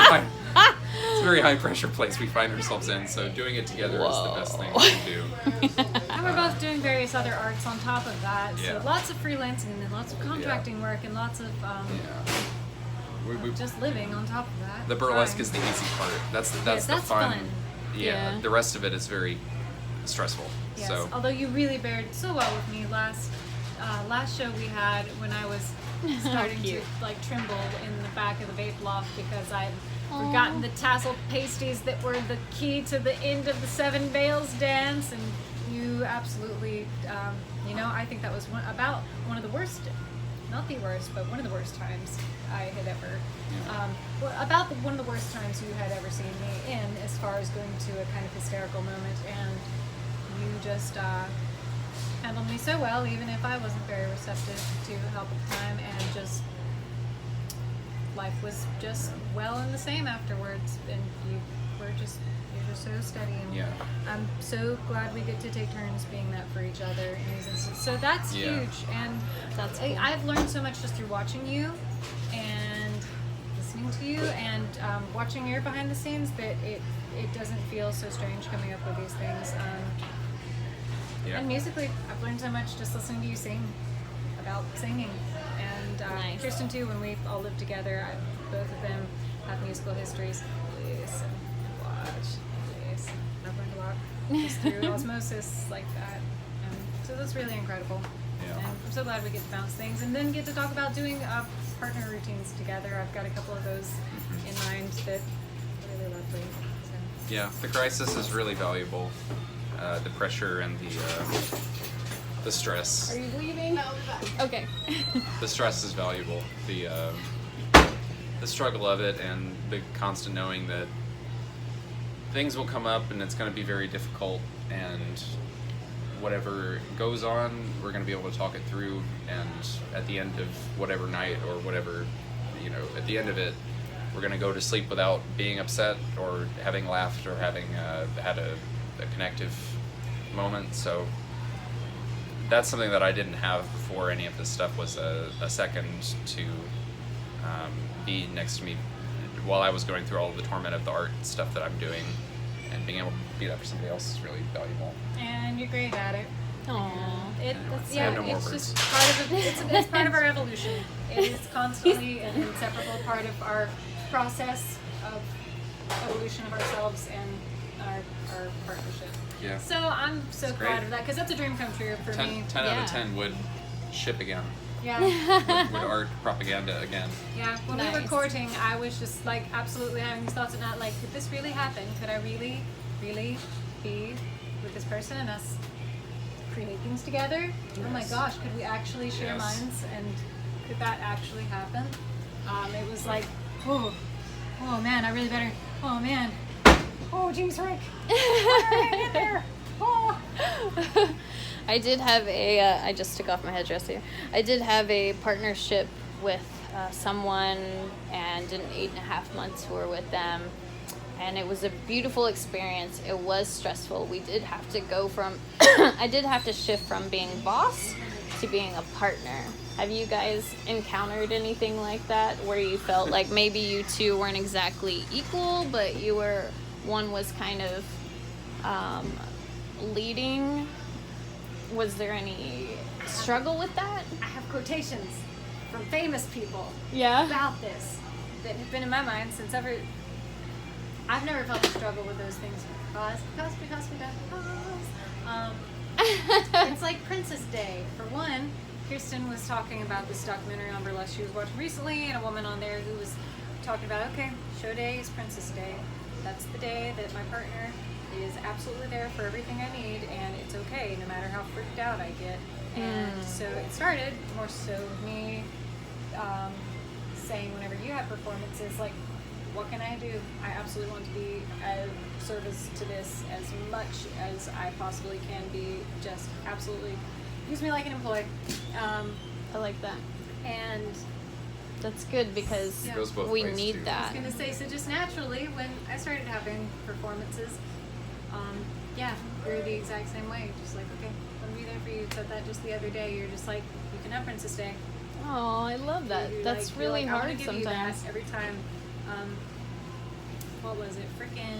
high pressure place we find ourselves in. So doing it together is the best thing we can do. And we're both doing various other arts on top of that. Yeah. So lots of freelancing and lots of contracting work and lots of just living on top of that. The burlesque is the easy part. That's the fun. fun. Yeah. The rest of it is very stressful. Yes. So Although you really fared so well with me last show we had when I was starting to tremble in the back of the vape loft because I'd forgotten the tassel pasties that were the key to the end of the Seven Veils dance, and you absolutely, I think that was one of the worst, not the worst, but one of the worst times I had ever, one of the worst times you had ever seen me in, as far as going to a kind of hysterical moment, and you just handled me so well, even if I wasn't very receptive to help at the time, and just life was just well and the same afterwards, and you're just so steady, and I'm so glad we get to take turns being that for each other in these instances. So that's huge, and I've learned so much just through watching you and listening to you and watching your behind the scenes that it doesn't feel so strange coming up with these things. And musically, I've learned so much just listening to you sing about singing. And Kirsten too, when we all lived together, both of them have musical histories. Listen, watch, listen. I've learned a lot just through osmosis like that. And so that's really incredible. Yeah. And I'm so glad we get to bounce things and then get to talk about doing partner routines together. I've got a couple of those in mind that are really lovely. So. Yeah, the crisis is really valuable. The pressure and the stress. Are you leaving? Okay. The stress is valuable. The struggle of it and the constant knowing that things will come up and it's going to be very difficult, and whatever goes on, we're going to be able to talk it through, and at the end of whatever night or whatever, at the end of it, we're going to go to sleep without being upset or having laughed or having had a connective moment. So that's something that I didn't have before any of this stuff, was a second to be next to me while I was going through all of the torment of the art stuff that I'm doing, and being able to be that for somebody else is really valuable. And you're great at it. Aww. I have no more it's words. just part of it's part of our evolution. It is constantly an inseparable part of our process of evolution of ourselves and our partnership. Yeah. So I'm so It's proud great. of that, because that's a dream come true for me. 10 out of 10 would ship again. Yeah. Would art propaganda again. Yeah. When we were Nice. courting, I was just absolutely having these thoughts at night, could this really happen? Could I really, really be with this person and us create things together? Oh my gosh, could we actually share Yes. minds, and could that actually happen? It was oh man, I really better, oh man. Oh, jeez, Rick. Get there. Oh. I did have I just took off my headdress here. I did have a partnership with someone, and in 8.5 months we were with them. And it was a beautiful experience. It was stressful. We did have to go from, I did have to shift from being boss to being a partner. Have you guys encountered anything like that, where you felt like maybe you two weren't exactly equal, but one was kind of leading? Was there any struggle with that? I have quotations from famous people Yeah. about this that have been in my mind since ever I've never felt a struggle with those things because. It's like Princess Day. For one, Kirsten was talking about this documentary on burlesque she was watching recently, and a woman on there who was talking about, okay, show day is Princess Day. That's the day that my partner is absolutely there for everything I need, and it's okay no matter how freaked out I get. And so it started more so with me saying whenever you have performances, like, what can I do? I absolutely want to be of service to this as much as I possibly can be. Just absolutely use me like an employee. I like that. And That's good because It goes both we ways, need too. I that. was gonna say, so just naturally, when I started having performances, we're the exact same way. Just like, okay, I'm gonna be there for you. Said that just the other day. You're just like, you can have Princess Day. Oh, I love that. You're That's like, really I wanna hard give you that sometimes. every time. What was it? Frickin'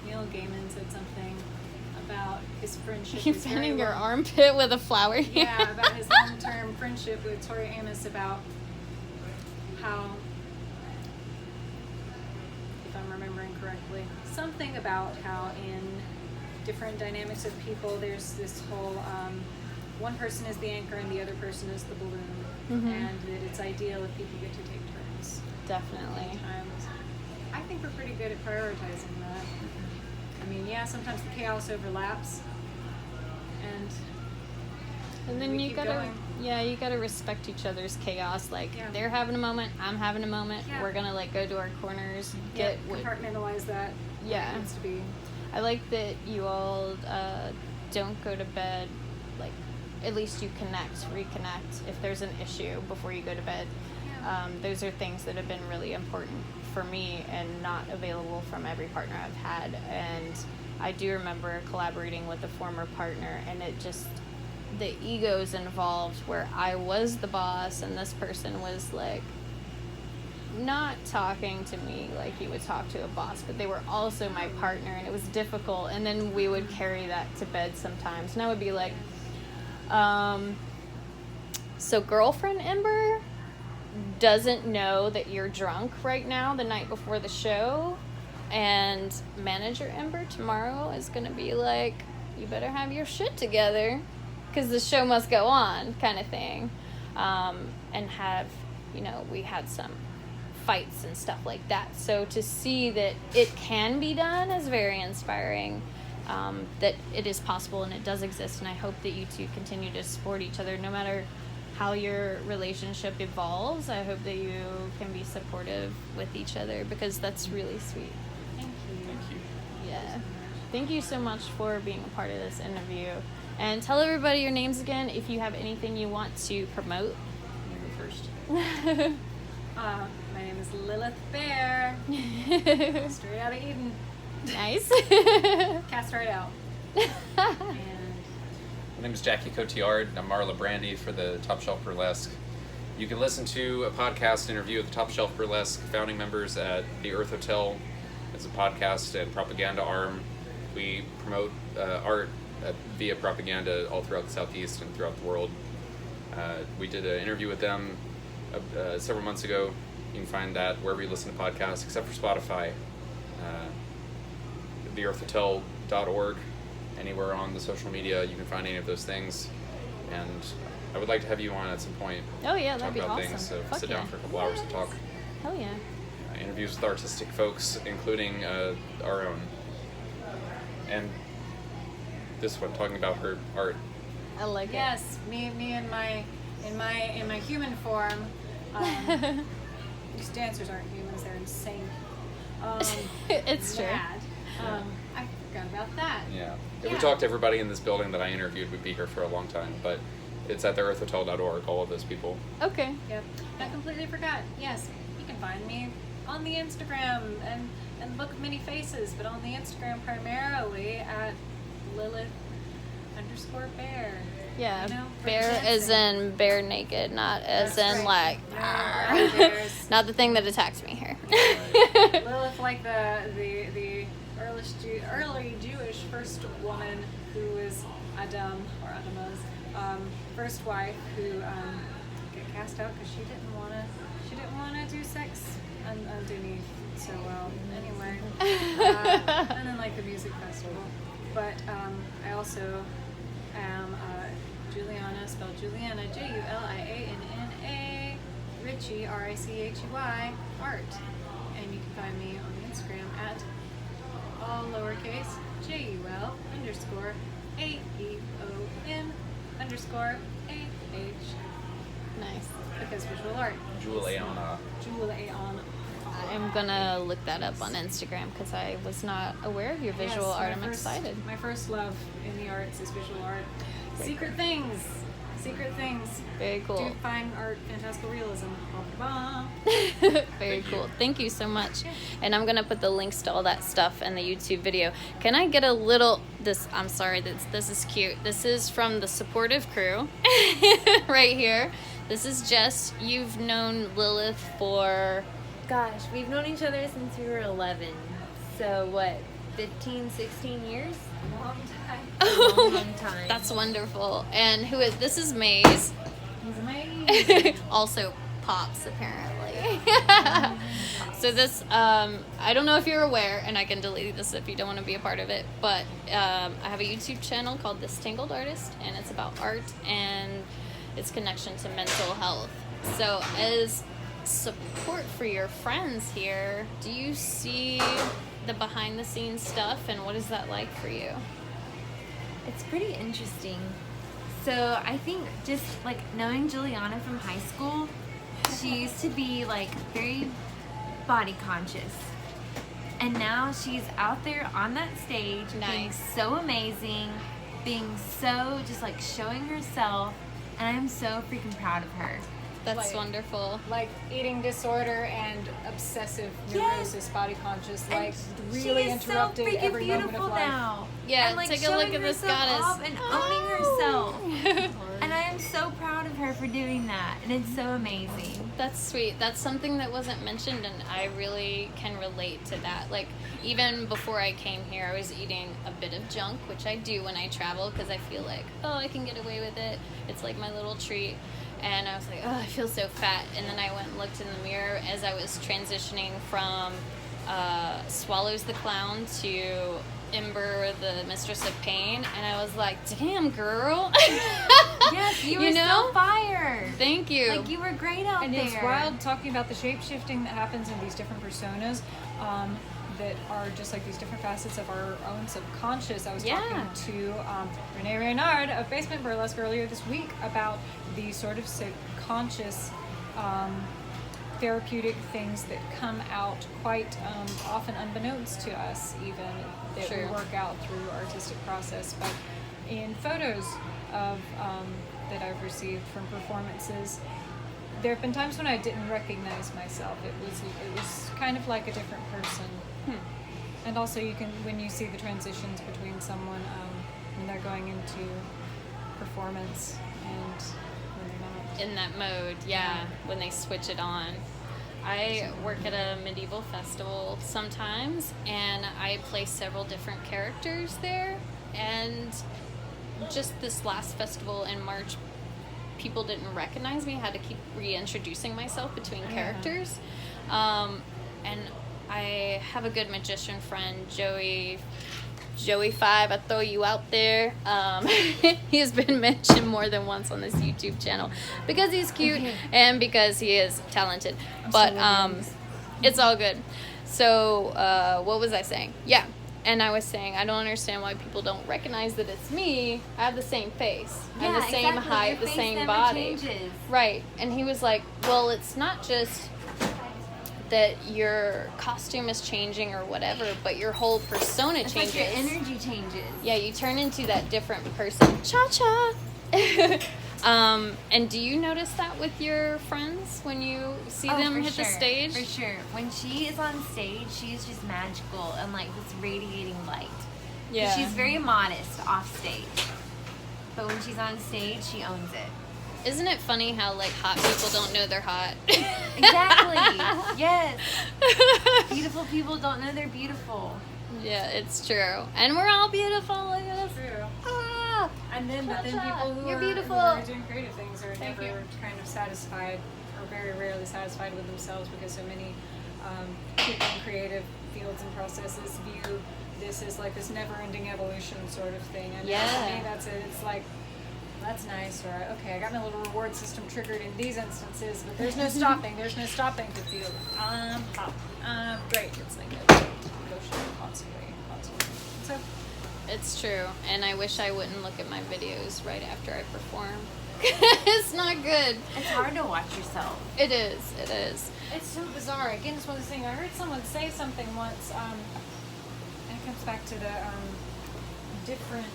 Neil Gaiman said something about his friendship. You is very fanning your long. armpit with a flower. Yeah, about his long-term friendship with Tori Amos, about how, if I'm remembering correctly, something about how in different dynamics of people, there's this whole one person is the anchor and the other person is the balloon, and that it's ideal if people get to take turns. Definitely. Sometimes. I think we're pretty good at prioritizing that. I mean, yeah, sometimes the chaos overlaps, and then we you keep gotta, going. you gotta respect each other's chaos. Like Yeah. they're having a moment, I'm having a moment. Yeah. We're gonna like go to our corners, get what. compartmentalize that. Yeah. It needs to be. I like that you all don't go to bed. Like at least you reconnect if there's an issue before you go to bed. Yeah. Those are things that have been really important for me and not available from every partner I've had. And I do remember collaborating with a former partner, and it just, the egos involved where I was the boss and this person was like not talking to me like you would talk to a boss, but they were also my partner, and it was difficult. And then we would carry that to bed sometimes, and I would be like, so girlfriend Ember doesn't know that you're drunk right now the night before the show, and manager Ember tomorrow is gonna be like, you better have your shit together because the show must go on, kind of thing. And have, we had some fights and stuff like that, so to see that it can be done is very inspiring. That it is possible and it does exist, and I hope that you two continue to support each other no matter how your relationship evolves. I hope that you can be supportive with each other because that's really sweet. Thank you. Thank you. Yeah. Thank you so much for being a part of this interview. And tell everybody your names again if you have anything you want to promote. You go first. My name is Lilith Bear. Straight out of Eden. Nice. Cast right out. My name is Jackie Cotillard. I'm Marla Brandy for the Topshelf Burlesque. You can listen to a podcast interview with the Topshelf Burlesque founding members at the Earth Hotel. It's a podcast and propaganda arm. We promote art via propaganda all throughout the Southeast and throughout the world. We did an interview with them several months ago. You can find that wherever you listen to podcasts, except for Spotify. TheEarthHotel.org. Anywhere on the social media, you can find any of those things. And I would like to have you on at some point. Oh yeah, Talk that'd be about awesome. things. So Fuck sit yeah. down for a couple hours to talk. Hell yeah. Interviews with artistic folks, including our own. And this one, talking about her art. I like Yes, me in my human form. These dancers aren't humans; they're insane. it. It's true. Mad. I forgot about that. Yeah. If we Yeah. talked to everybody in this building that I interviewed, we'd be here for a long time. But it's at theearthhotel.org, all of those people. Okay. Yep. I completely forgot. Yes, you can find me on the Instagram and the Book of Many Faces, but on the Instagram primarily at Lilith_Bear. Yeah, You know, for bear as dancing. in bare naked, not as That's in right. like, No, brown bears. not the thing that attacks me here. Lilith, like the early Jewish first woman who was Adam or Adam's first wife who got cast out because she didn't wanna do sex underneath so well. Anyway, and then like the music festival. But I also am Juliana, spelled Juliana, Julianna, Richie, Richey, art. And you can find me on Instagram at all lowercase JUL_AEON_AH. Nice. Because visual art. Juliana. Juliana. I'm gonna look that up on Instagram because I was not aware of your visual art. I'm excited. My first love in the arts is visual art. Secret things. Very cool. Do fine art, fantastical realism. Very cool. Thank you so much. And I'm gonna put the links to all that stuff in the YouTube video. Can I get a little? I'm sorry. This is cute. This is from the supportive crew, right here. This is Jess. You've known Lilith for. Gosh, we've known each other since we were 11. So what, 15, 16 years? Long time. Long time. That's wonderful. And this is Maze. He's amazing. Also Pops, apparently. So this, I don't know if you're aware, and I can delete this if you don't want to be a part of it, but I have a YouTube channel called This Tangled Artist, and it's about art and its connection to mental health. So as support for your friends here, do you see the behind the scenes stuff, and what is that like for you? It's pretty interesting. So I think just like knowing Juliana from high school, she used to be like very body conscious, and now she's out there on that stage being so amazing, being so just like showing herself, and I'm so freaking proud of her. That's wonderful. Like eating disorder and obsessive neurosis, body conscious, like really interrupted so every moment of life. Now. Yeah, and, like, take a look at this goddess. And owning herself. And I am so proud of her for doing that, and it's so amazing. That's sweet. That's something that wasn't mentioned, and I really can relate to that. Like, even before I came here, I was eating a bit of junk, which I do when I travel because I feel like, oh, I can get away with it. It's like my little treat. And I was like, oh, I feel so fat. And then I went and looked in the mirror as I was transitioning from Swallows the Clown to Ember, the Mistress of Pain. And I was like, damn, girl. Yes, you were so fire. Thank you. Like, you were great out there. And it's wild talking about the shape-shifting that happens in these different personas that are just like these different facets of our own subconscious. I was talking to Renee Reynard of Basement Burlesque earlier this week about the sort of subconscious therapeutic things that come out quite often unbeknownst to us, even that we work out through artistic process. But in photos of that I've received from performances, there have been times when I didn't recognize myself. It was kind of like a different person. And also, you can, when you see the transitions between someone when they're going into performance and when they're not. In that mode, when they switch it on. I work at a medieval festival sometimes, and I play several different characters there. And just this last festival in March, people didn't recognize me. I had to keep reintroducing myself between characters. And I have a good magician friend, Joey 5. I throw you out there. He has been mentioned more than once on this YouTube channel because he's cute and because he is talented. But it's all good. So what was I saying? Yeah. And I was saying, I don't understand why people don't recognize that it's me. I have the same face. Yeah, and the same height, the same body. Changes. Right. And he was like, well, it's not just that your costume is changing or whatever, but your whole persona changes. Like your energy changes. Yeah, you turn into that different person. Cha-cha! And do you notice that with your friends when you see them hit the stage? For sure. When she is on stage, she's just magical and like this radiating light. Yeah. She's very modest off stage. But when she's on stage, she owns it. Isn't it funny how like hot people don't know they're hot? Exactly. Yes. Beautiful people don't know they're beautiful. Yeah, it's true. And we're all beautiful. Look at us. True. Ah, And then people who You're are, beautiful. who are doing creative things are never kind of satisfied, or very rarely satisfied with themselves, because so many people in creative fields and processes view this as like this never-ending evolution sort of thing. And for me, that's it. It's like, that's nice, or okay, I got my little reward system triggered in these instances, but there's no stopping. There's no stopping to feel great. It's like a motion constantly. So It's true, and I wish I wouldn't look at my videos right after I perform. It's not good. It's hard to watch yourself. It is. it's so bizarre. Again, it's one of those things. I heard someone say something once, and it comes back to the different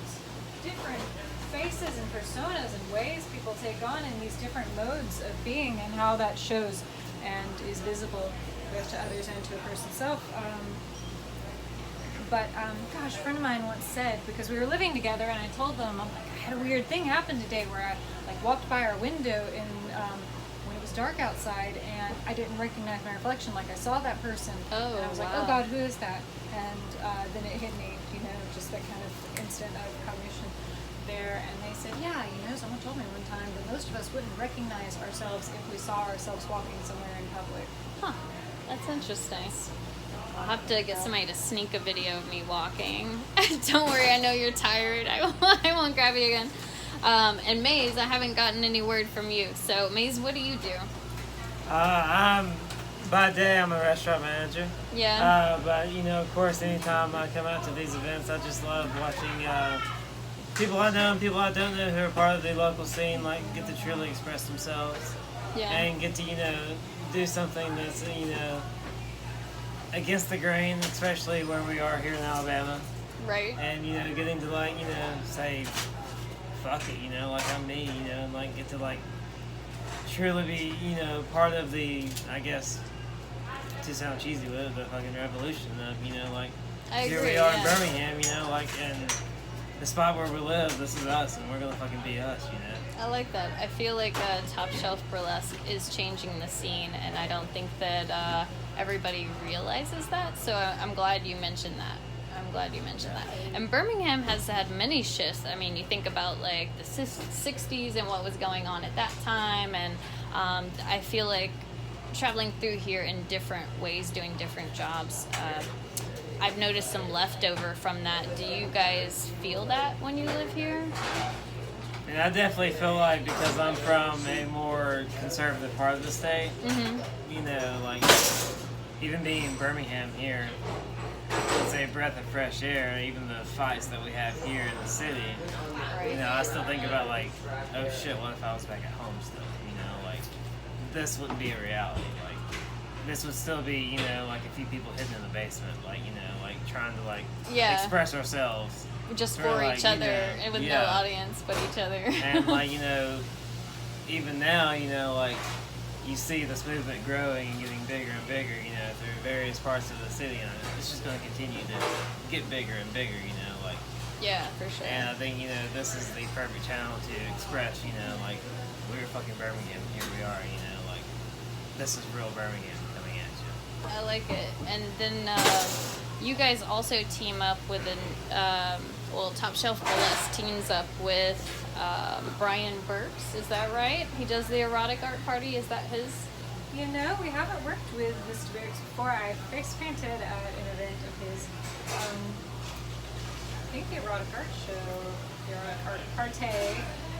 faces and personas and ways people take on in these different modes of being, and how that shows and is visible both to others and to a person's self. But gosh, a friend of mine once said, because we were living together, and I told them, I'm like, I had a weird thing happen today where I like walked by our window in when it was dark outside, and I didn't recognize my reflection. Like I saw that person, and I was like, oh God, who is that? And then it hit me, just that kind of instant of cognition there. And they said, yeah, someone told me one time that most of us wouldn't recognize ourselves if we saw ourselves walking somewhere in public. Huh. That's interesting. I'll have to get somebody to sneak a video of me walking. Don't worry, I know you're tired. I won't grab you again. And Maze, I haven't gotten any word from you. So, Maze, what do you do? By day, I'm a restaurant manager. Yeah. But, of course, anytime I come out to these events, I just love watching people I know and people I don't know who are part of the local scene, like, get to truly express themselves. Yeah. And get to, do something that's, against the grain, especially where we are here in Alabama. Right. And, getting to, like, say, fuck it, like I'm me, and, like, get to, like, truly be, part of the, I guess, to sound cheesy with it, the fucking revolution of, like, here we are in Birmingham, like, and the spot where we live, this is us, and we're gonna fucking be us, I like that. I feel like Topshelf Burlesque is changing the scene, and I don't think that everybody realizes that, so I'm glad you mentioned that. And Birmingham has had many shifts. I mean, you think about like the 60s and what was going on at that time, and I feel like traveling through here in different ways, doing different jobs, I've noticed some leftover from that. Do you guys feel that when you live here? And I definitely feel like, because I'm from a more conservative part of the state, like, even being in Birmingham here, it's a breath of fresh air. Even the fights that we have here in the city, I still think about, like, oh shit, what if I was back at home still? Like, this wouldn't be a reality. Like, this would still be, like a few people hidden in the basement, like, like trying to, like, express ourselves. Just for each other, and with no audience but each other. And, like, even now, like, you see this movement growing and getting bigger and bigger, through various parts of the city, and it's just going to continue to get bigger and bigger, like. Yeah, for sure. And I think, this is the perfect channel to express, like, we're fucking Birmingham, here we are, like, this is real Birmingham coming at you. I like it. And then you guys also team up with Topshelf Burlesque teams up with Brian Burks, is that right? He does the erotic art party, is that his? We haven't worked with Mr. Burks before. I face painted at an event of his, I think the erotic art show, the erotic art party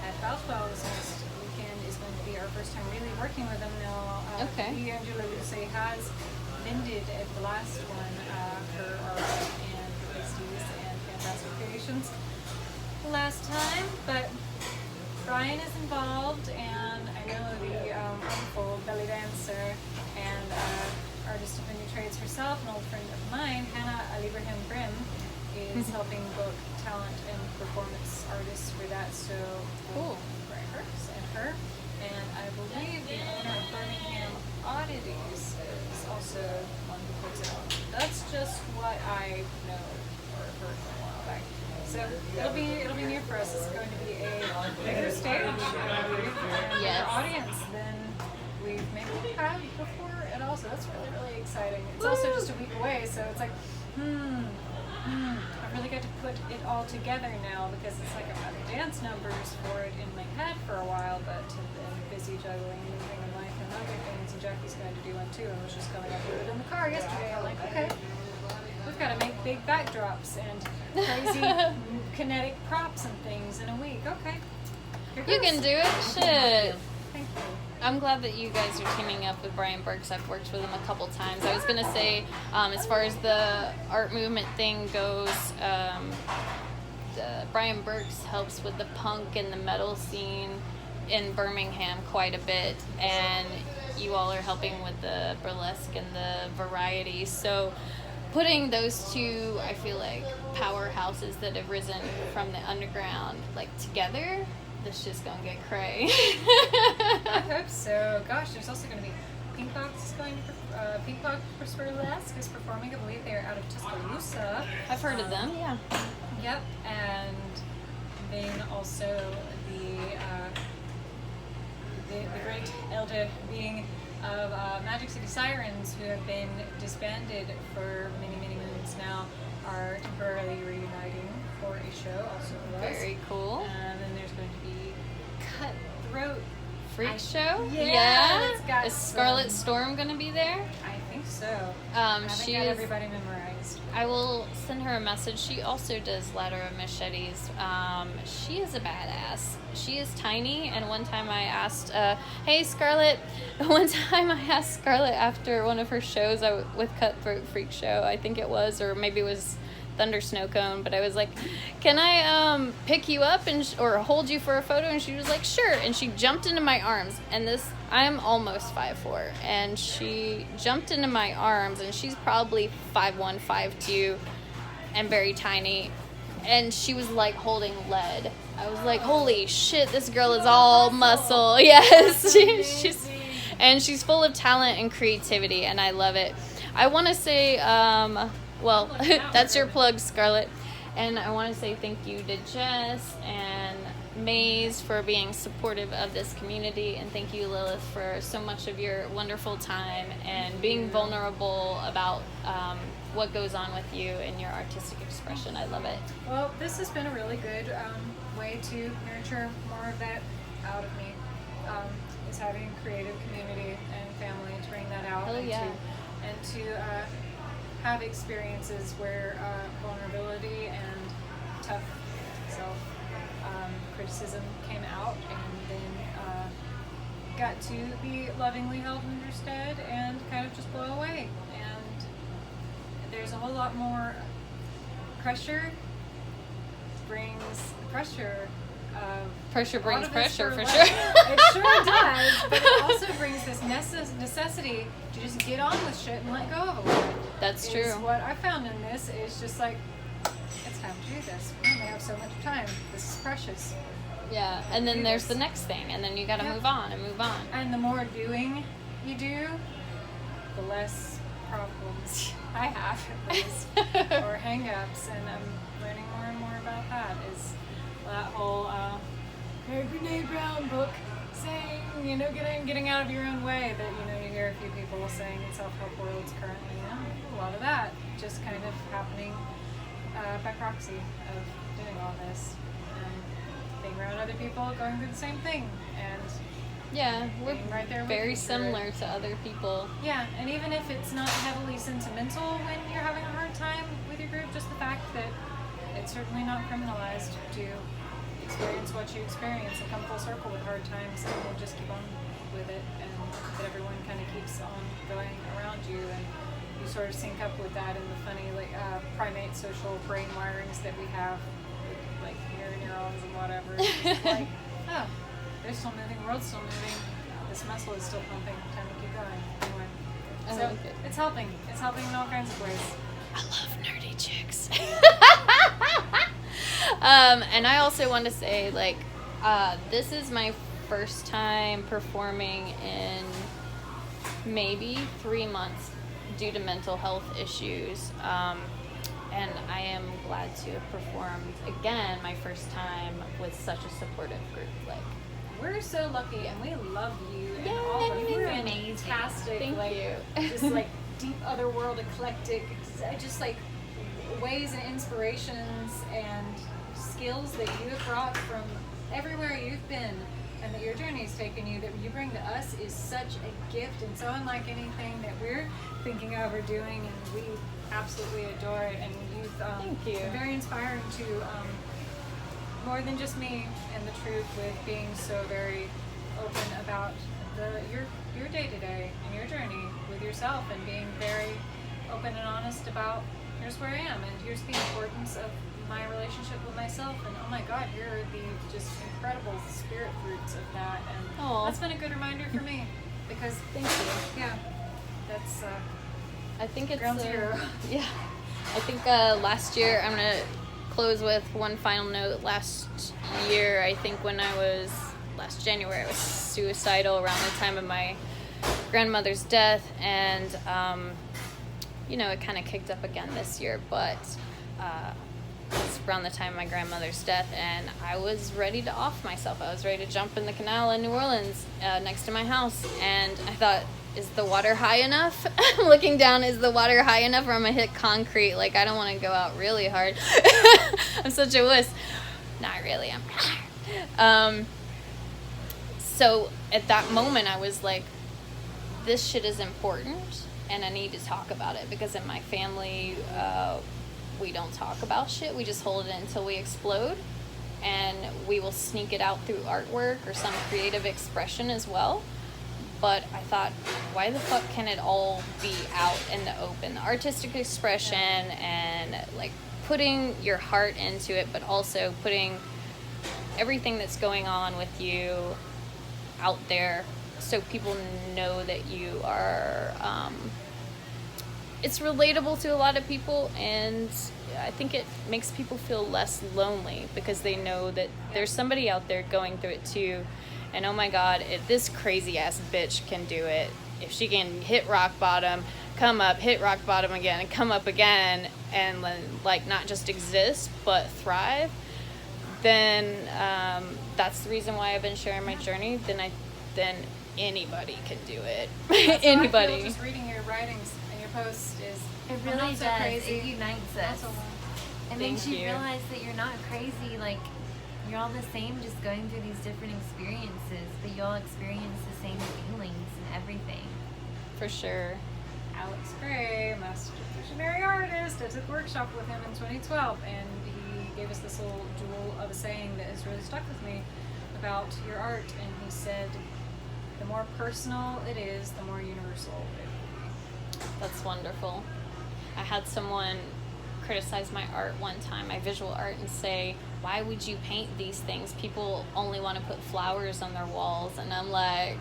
at Balswell this next weekend is going to be our first time really working with him now. He, Angela Luce, has vended at the last one her art and pasties and fantastic creations last time, but Brian is involved, and I know the wonderful belly dancer and artist of many trades herself, an old friend of mine, Hannah Alibrahim Brim, is helping book talent and performance artists for that. So cool. Brian Burks and her, and I believe the owner of Birmingham Oddities is also one who puts it on. That's just what I know or heard from a while back. So it'll be new for us. It's going to be a bigger stage, and an audience than we've maybe had before at all. So that's really, really exciting. It's also just a week away, so it's like, I really got to put it all together now because it's like I've had dance numbers for it in my head for a while, but have been busy juggling moving and life and other things. And Jackie's going to do one too. I was just coming up with it in the car yesterday. I'm like, okay, we've got to make big backdrops and crazy kinetic props and things in a week. Okay. You can do it. Shit. Thank you. I'm glad that you guys are teaming up with Brian Burks. I've worked with him a couple times. I was going to say, as far as the art movement thing goes, Brian Burks helps with the punk and the metal scene in Birmingham quite a bit. And you all are helping with the burlesque and the variety. So putting those two, I feel like, powerhouses that have risen from the underground, like, together, this just gonna get cray. I hope so. Gosh, there's also going to be Pink Box is going to Pink Box Burlesque is performing. I believe they're out of Tuscaloosa. I've heard of them, yeah. Yep, and then also the great elder being of Magic City Sirens, who have been disbanded for many moons now, are temporarily reuniting for a show. Also, Very cool. And then there's going to be Cutthroat Freak show? Yeah. It's got Is Scarlet Storm gonna be there? I think so. I haven't She got is. everybody memorized. I will send her a message. She also does Ladder of Machetes. She is a badass. She is tiny, and one time I asked, hey Scarlet, after one of her shows with Cutthroat Freak Show, I think it was, or maybe it was Thunder Snow Cone, but I was like, can I pick you up or hold you for a photo? And she was like, sure. And she jumped into my arms, and I'm almost 5'4", and she jumped into my arms, and she's probably 5'1", 5'2", and very tiny, and she was like holding lead. I was like, holy shit, this girl is all muscle. Yes. she's full of talent and creativity, and I love it. I want to say, well, that's your plug, Scarlett. And I want to say thank you to Jess and Maze for being supportive of this community. And thank you, Lilith, for so much of your wonderful time and being vulnerable about what goes on with you and your artistic expression. I love it. Well, this has been a really good way to nurture more of that out of me. Is having a creative community and family to bring that out. Hell yeah. And to have experiences where vulnerability and tough self criticism came out, and then got to be lovingly held in their stead and kind of just blow away. And there's a whole lot more pressure brings pressure. Pressure brings pressure, for sure. It sure does, but it also brings this necessity to just get on with shit and let go of it. That's true. What I found in this is just like, it's time to do this. We only have so much time. This is precious. Yeah, and then there's the next thing, and then you gotta move on and move on. And the more doing you do, the less problems I have, at least, or hang-ups, and I'm learning more and more about that. Is that whole Brene Brown book saying, getting out of your own way, that, you hear a few people saying in self-help worlds currently, a lot of that just kind of happening by proxy of doing all this and being around other people going through the same thing, and yeah, we're right there very similar to other people. Yeah, and even if it's not heavily sentimental when you're having a hard time with your group, just the fact that it's certainly not criminalized to experience what you experience and come full circle with hard times, and we'll just keep on with it, and that everyone kind of keeps on going around you, and you sort of sync up with that in the funny primate social brain wirings that we have with like mirror neurons and whatever. It's like, oh, they're still moving, the world's still moving, this muscle is still pumping, time to keep going. Anyway, so like it. It's helping in all kinds of ways. I love nerdy chicks. And I also want to say, like, this is my first time performing in maybe 3 months due to mental health issues. And I am glad to have performed again my first time with such a supportive group. Like, we're so lucky, and we love you, and Yay! all of you You're are amazing. fantastic. Thank like, you. Just like deep otherworld eclectic, just like ways and inspirations and skills that you have brought from everywhere you've been and that your journey's taken you, that you bring to us, is such a gift and so unlike anything that we're thinking of or doing, and we absolutely adore it. And you've Thank you. been very inspiring to more than just me and the truth, with being so very open about your day-to-day and your journey with yourself, and being very open and honest about here's where I am and here's the importance of my relationship with myself, and oh my god, here are the just incredible spirit fruits of that, and Aw. that's been a good reminder for me, because Thank you. yeah, that's I think it's ground zero. yeah. I think last year, I'm gonna close with one final note. Last year, I think last January, I was suicidal around the time of my grandmother's death, and it kind of kicked up again this year, but it's around the time of my grandmother's death, and I was ready to off myself. I was ready to jump in the canal in New Orleans next to my house, and I thought, is the water high enough? I'm looking down, is the water high enough, or I'm gonna hit concrete? Like, I don't want to go out really hard. I'm such a wuss. Not really, I'm so at that moment I was like, this shit is important and I need to talk about it, because in my family we don't talk about shit. We just hold it until we explode, and we will sneak it out through artwork or some creative expression as well. But I thought, why the fuck can it all be out in the open? The artistic expression and like putting your heart into it, but also putting everything that's going on with you out there so people know that you are it's relatable to a lot of people, and I think it makes people feel less lonely because they know that there's somebody out there going through it too. And oh my god, if this crazy ass bitch can do it, if she can hit rock bottom, come up, hit rock bottom again, and come up again, and like not just exist but thrive, then that's the reason why I've been sharing my journey. Then anybody can do it. That's Anybody. How I feel just reading your writings and your posts is It I'm really not does. so crazy. It unites us. Not so long. It makes you realize that you're not crazy. Like, you're all the same, just going through these different experiences, but you all experience the same feelings and everything. For sure. Alex Gray, master visionary artist. I took a workshop with him in 2012, and he gave us this little jewel of a saying that has really stuck with me about your art. And he said, the more personal it is, the more universal it will be. That's wonderful. I had someone criticize my art one time, my visual art, and say, why would you paint these things? People only want to put flowers on their walls. And I'm like,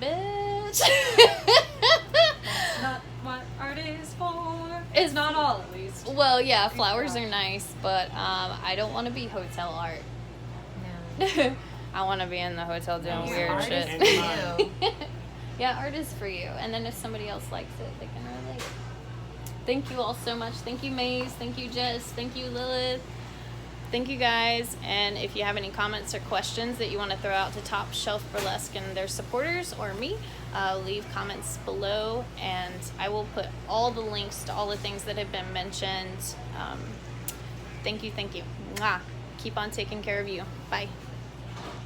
bitch. That's not what art is for. It's not all, at least. Well, yeah, flowers are nice, but I don't want to be hotel art. No. I want to be in the hotel doing weird art shit. is for you. Yeah, art is for you. And then if somebody else likes it, they can relate. Thank you all so much. Thank you, Maze. Thank you, Jess. Thank you, Lilith. Thank you, guys. And if you have any comments or questions that you want to throw out to Top Shelf Burlesque and their supporters or me, leave comments below, and I will put all the links to all the things that have been mentioned. Thank you. Mwah. Keep on taking care of you. Bye.